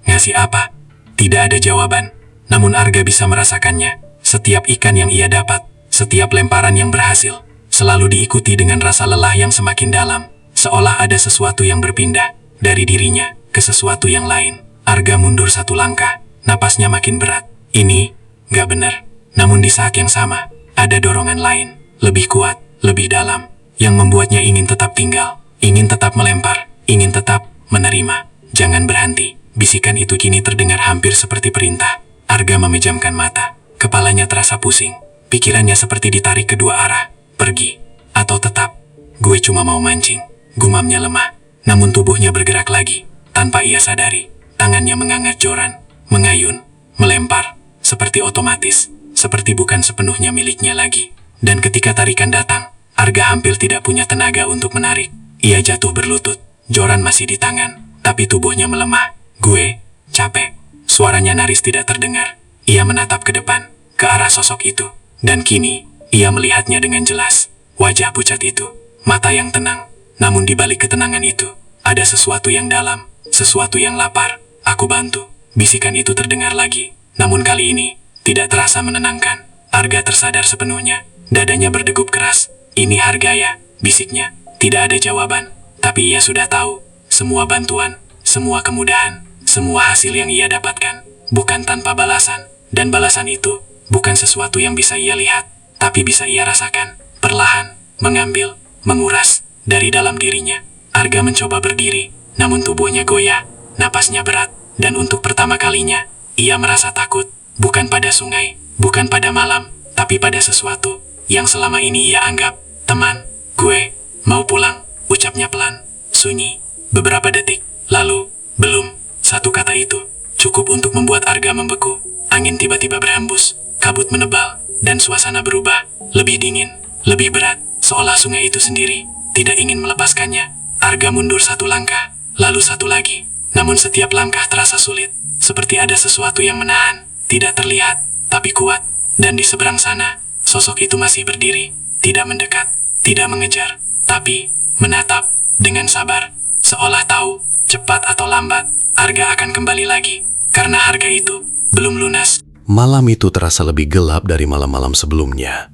Speaker 3: Ngasih apa? Tidak ada jawaban. Namun Arga bisa merasakannya. Setiap ikan yang ia dapat, setiap lemparan yang berhasil, selalu diikuti dengan rasa lelah yang semakin dalam. Seolah ada sesuatu yang berpindah dari dirinya ke sesuatu yang lain. Arga mundur satu langkah. Napasnya makin berat. Ini gak benar. Namun di saat yang sama, ada dorongan lain. Lebih kuat, lebih dalam. Yang membuatnya ingin tetap tinggal. Ingin tetap melempar. Ingin tetap menerima. "Jangan berhenti." Bisikan itu kini terdengar hampir seperti perintah. Arga memejamkan mata. Kepalanya terasa pusing. Pikirannya seperti ditarik kedua arah. Pergi. Atau tetap. "Gue cuma mau mancing." Gumamnya lemah. namun tubuhnya bergerak lagi. Tanpa ia sadari, tangannya mengangkat Joran, mengayun, melempar, seperti otomatis, seperti bukan sepenuhnya miliknya lagi. Dan ketika tarikan datang, Arga hampir tidak punya tenaga untuk menarik. Ia jatuh berlutut, Joran masih di tangan, tapi tubuhnya melemah. Gue, capek. Suaranya nyaris tidak terdengar. Ia menatap ke depan, ke arah sosok itu. Dan kini, ia melihatnya dengan jelas. Wajah pucat itu, mata yang tenang. Namun di balik ketenangan itu, ada sesuatu yang dalam, sesuatu yang lapar. Aku bantu. Bisikan itu terdengar lagi. Namun kali ini, tidak terasa menenangkan. Arga tersadar sepenuhnya. Dadanya berdegup keras. Ini Hargaya, bisiknya. Tidak ada jawaban. Tapi ia sudah tahu. Semua bantuan, semua kemudahan, semua hasil yang ia dapatkan, bukan tanpa balasan. Dan balasan itu, bukan sesuatu yang bisa ia lihat, tapi bisa ia rasakan. Perlahan, mengambil, menguras, dari dalam dirinya. Arga mencoba berdiri, namun tubuhnya goyah, napasnya berat, dan untuk pertama kalinya, ia merasa takut. Bukan pada sungai, bukan pada malam, tapi pada sesuatu yang selama ini ia anggap teman. Gue mau pulang, ucapnya pelan, sunyi. Beberapa detik, lalu, belum. Satu kata itu, cukup untuk membuat Arga membeku. Angin tiba-tiba berhembus, kabut menebal, dan suasana berubah. Lebih dingin, lebih berat, seolah sungai itu sendiri tidak ingin melepaskannya. Arga mundur satu langkah, lalu satu lagi. Namun setiap langkah terasa sulit, seperti ada sesuatu yang menahan. Tidak terlihat, tapi kuat. Dan di seberang sana, sosok itu masih berdiri, tidak mendekat, tidak mengejar, tapi menatap dengan sabar, seolah tahu, cepat atau lambat, Arga akan kembali lagi, karena harga itu belum lunas.
Speaker 4: Malam itu terasa lebih gelap dari malam-malam sebelumnya.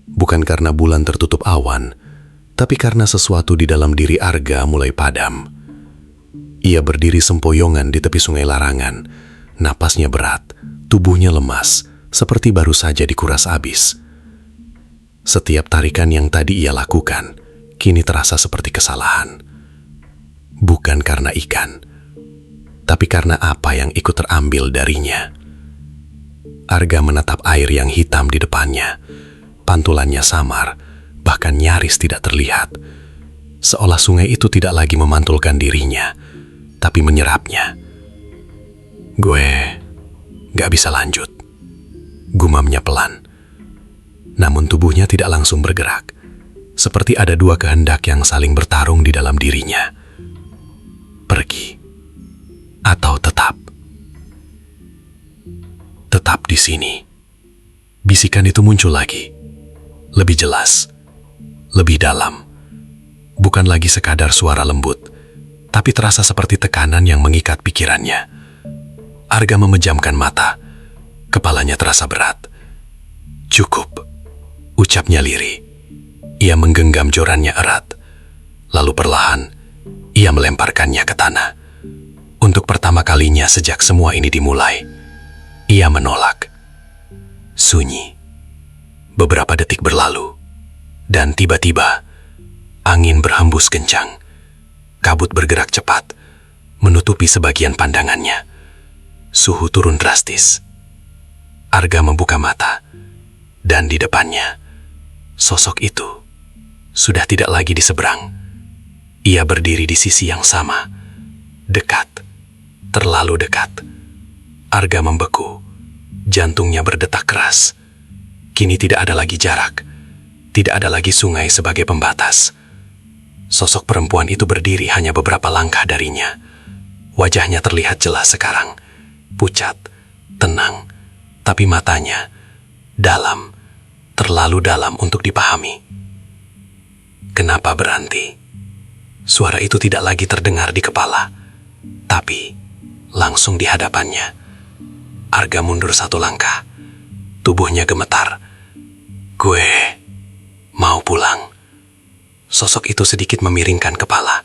Speaker 4: Bukan karena bulan tertutup awan, tapi karena sesuatu di dalam diri Arga mulai padam. Ia berdiri sempoyongan di tepi sungai larangan, napasnya berat, tubuhnya lemas, seperti baru saja dikuras habis. Setiap tarikan yang tadi ia lakukan, kini terasa seperti kesalahan. Bukan karena ikan, tapi karena apa yang ikut terambil darinya. Arga menatap air yang hitam di depannya. Pantulannya samar, bahkan nyaris tidak terlihat. Seolah sungai itu tidak lagi memantulkan dirinya, tapi menyerapnya. Gue gak bisa lanjut, gumamnya pelan. Namun tubuhnya tidak langsung bergerak, seperti ada dua kehendak yang saling bertarung di dalam dirinya. Pergi, atau tetap. Tetap di sini. Bisikan itu muncul lagi, lebih jelas, lebih dalam. Bukan lagi sekadar suara lembut, tapi terasa seperti tekanan yang mengikat pikirannya. Arga memejamkan mata, kepalanya terasa berat. Cukup, ucapnya lirih. Ia menggenggam jorannya erat, lalu perlahan ia melemparkannya ke tanah. Untuk pertama kalinya sejak semua ini dimulai, ia menolak. Sunyi. Beberapa detik berlalu, dan tiba-tiba angin berhembus kencang. Kabut bergerak cepat, menutupi sebagian pandangannya. Suhu turun drastis. Arga membuka mata, dan di depannya, sosok itu sudah tidak lagi di seberang. Ia berdiri di sisi yang sama, dekat, terlalu dekat. Arga membeku, jantungnya berdetak keras. Kini tidak ada lagi jarak, tidak ada lagi sungai sebagai pembatas. Sosok perempuan itu berdiri hanya beberapa langkah darinya. Wajahnya terlihat jelas sekarang, pucat, tenang, tapi matanya dalam, terlalu dalam untuk dipahami. Kenapa berhenti? Suara itu tidak lagi terdengar di kepala, tapi langsung di hadapannya. Arga mundur satu langkah, tubuhnya gemetar. Gue mau pulang. Sosok itu sedikit memiringkan kepala.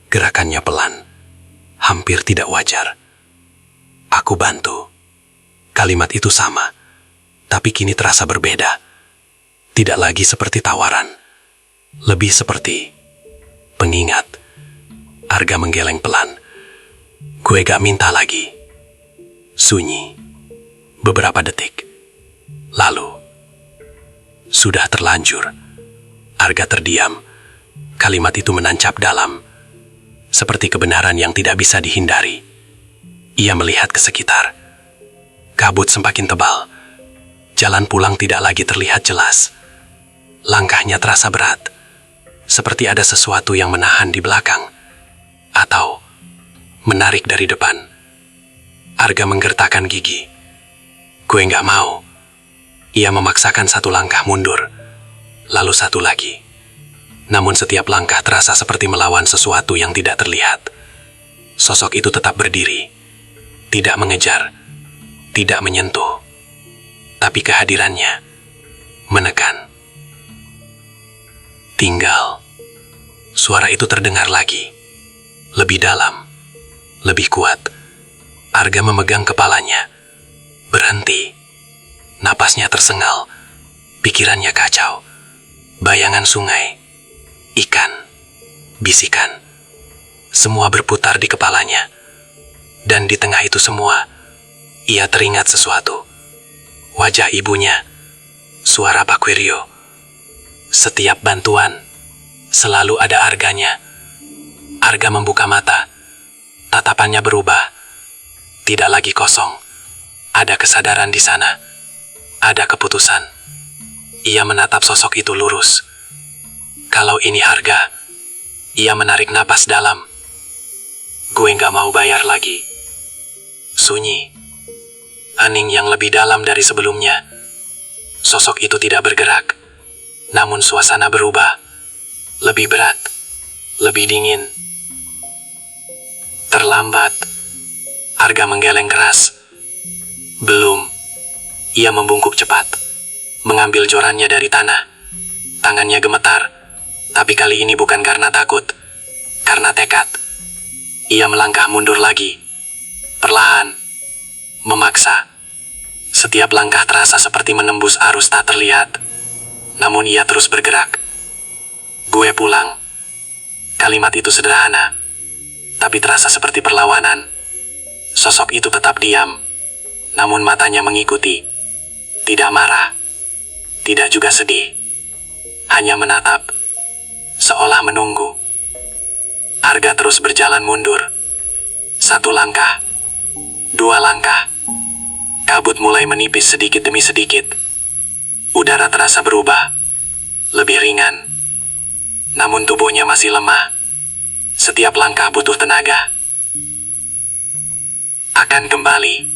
Speaker 4: Gerakannya pelan, hampir tidak wajar. Aku bantu. Kalimat itu sama, tapi kini terasa berbeda. Tidak lagi seperti tawaran, lebih seperti pengingat. Arga menggeleng pelan. Gue gak minta lagi. Sunyi. Beberapa detik. Lalu, sudah terlanjur. Arga terdiam. Kalimat itu menancap dalam.
Speaker 3: seperti kebenaran yang tidak bisa dihindari. Ia melihat ke sekitar. Kabut semakin tebal. Jalan pulang tidak lagi terlihat jelas. Langkahnya terasa berat, seperti ada sesuatu yang menahan di belakang, atau menarik dari depan. Arga menggertakkan gigi. Gue nggak mau. Ia memaksakan satu langkah mundur, lalu satu lagi. Namun setiap langkah terasa seperti melawan sesuatu yang tidak terlihat. Sosok itu tetap berdiri, tidak mengejar, tidak menyentuh, tapi kehadirannya menekan. Tinggal. Suara itu terdengar lagi, lebih dalam, lebih kuat. Arga memegang kepalanya, berhenti. Napasnya tersengal, pikirannya kacau. Bayangan sungai, ikan, bisikan, semua berputar di kepalanya. Dan di tengah itu semua, ia teringat sesuatu. Wajah ibunya, suara Pak Wirio. Setiap bantuan, selalu ada Arganya. Arga membuka mata, tatapannya berubah. Tidak lagi kosong, ada kesadaran di sana, ada keputusan. Ia menatap sosok itu lurus. Kalau ini Arga, ia menarik napas dalam. Gue nggak mau bayar lagi. Sunyi, hening yang lebih dalam dari sebelumnya. Sosok itu tidak bergerak, namun suasana berubah. Lebih berat, lebih dingin. Terlambat, Arga menggeleng keras. Belum. Ia membungkuk cepat, mengambil jorannya dari tanah. Tangannya gemetar, tapi kali ini bukan karena takut, karena tekad. Ia melangkah mundur lagi, perlahan, memaksa. Setiap langkah terasa seperti menembus arus tak terlihat, namun ia terus bergerak. Gue pulang. Kalimat itu sederhana, tapi terasa seperti perlawanan. Sosok itu tetap diam, namun matanya mengikuti. Tidak marah, tidak juga sedih. Hanya menatap, seolah menunggu. Arga terus berjalan mundur. Satu langkah, dua langkah. Kabut mulai menipis sedikit demi sedikit. Udara terasa berubah, lebih ringan. Namun tubuhnya masih lemah. Setiap langkah butuh tenaga. Akan kembali.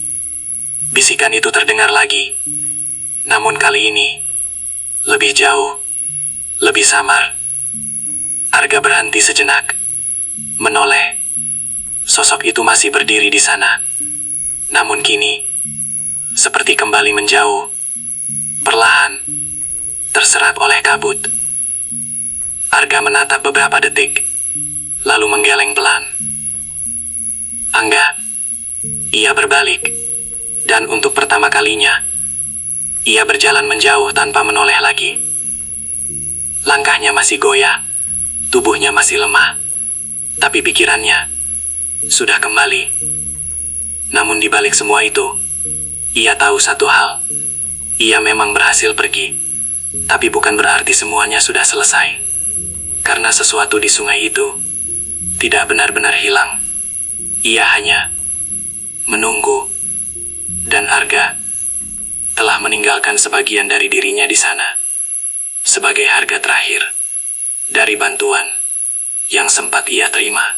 Speaker 3: Bisikan itu terdengar lagi. Namun kali ini, lebih jauh, lebih samar. Arga berhenti sejenak, menoleh. Sosok itu masih berdiri di sana. Namun kini, seperti kembali menjauh, perlahan, terserat oleh kabut. Arga menatap beberapa detik, lalu menggeleng pelan. Angga, ia berbalik, dan untuk pertama kalinya, ia berjalan menjauh tanpa menoleh lagi. Langkahnya masih goyah, tubuhnya masih lemah, tapi pikirannya sudah kembali. Namun di balik semua itu, ia tahu satu hal. Ia memang berhasil pergi, tapi bukan berarti semuanya sudah selesai. Karena sesuatu di sungai itu tidak benar-benar hilang. Ia hanya menunggu, dan Arga telah meninggalkan sebagian dari dirinya di sana sebagai harga terakhir dari bantuan yang sempat ia terima.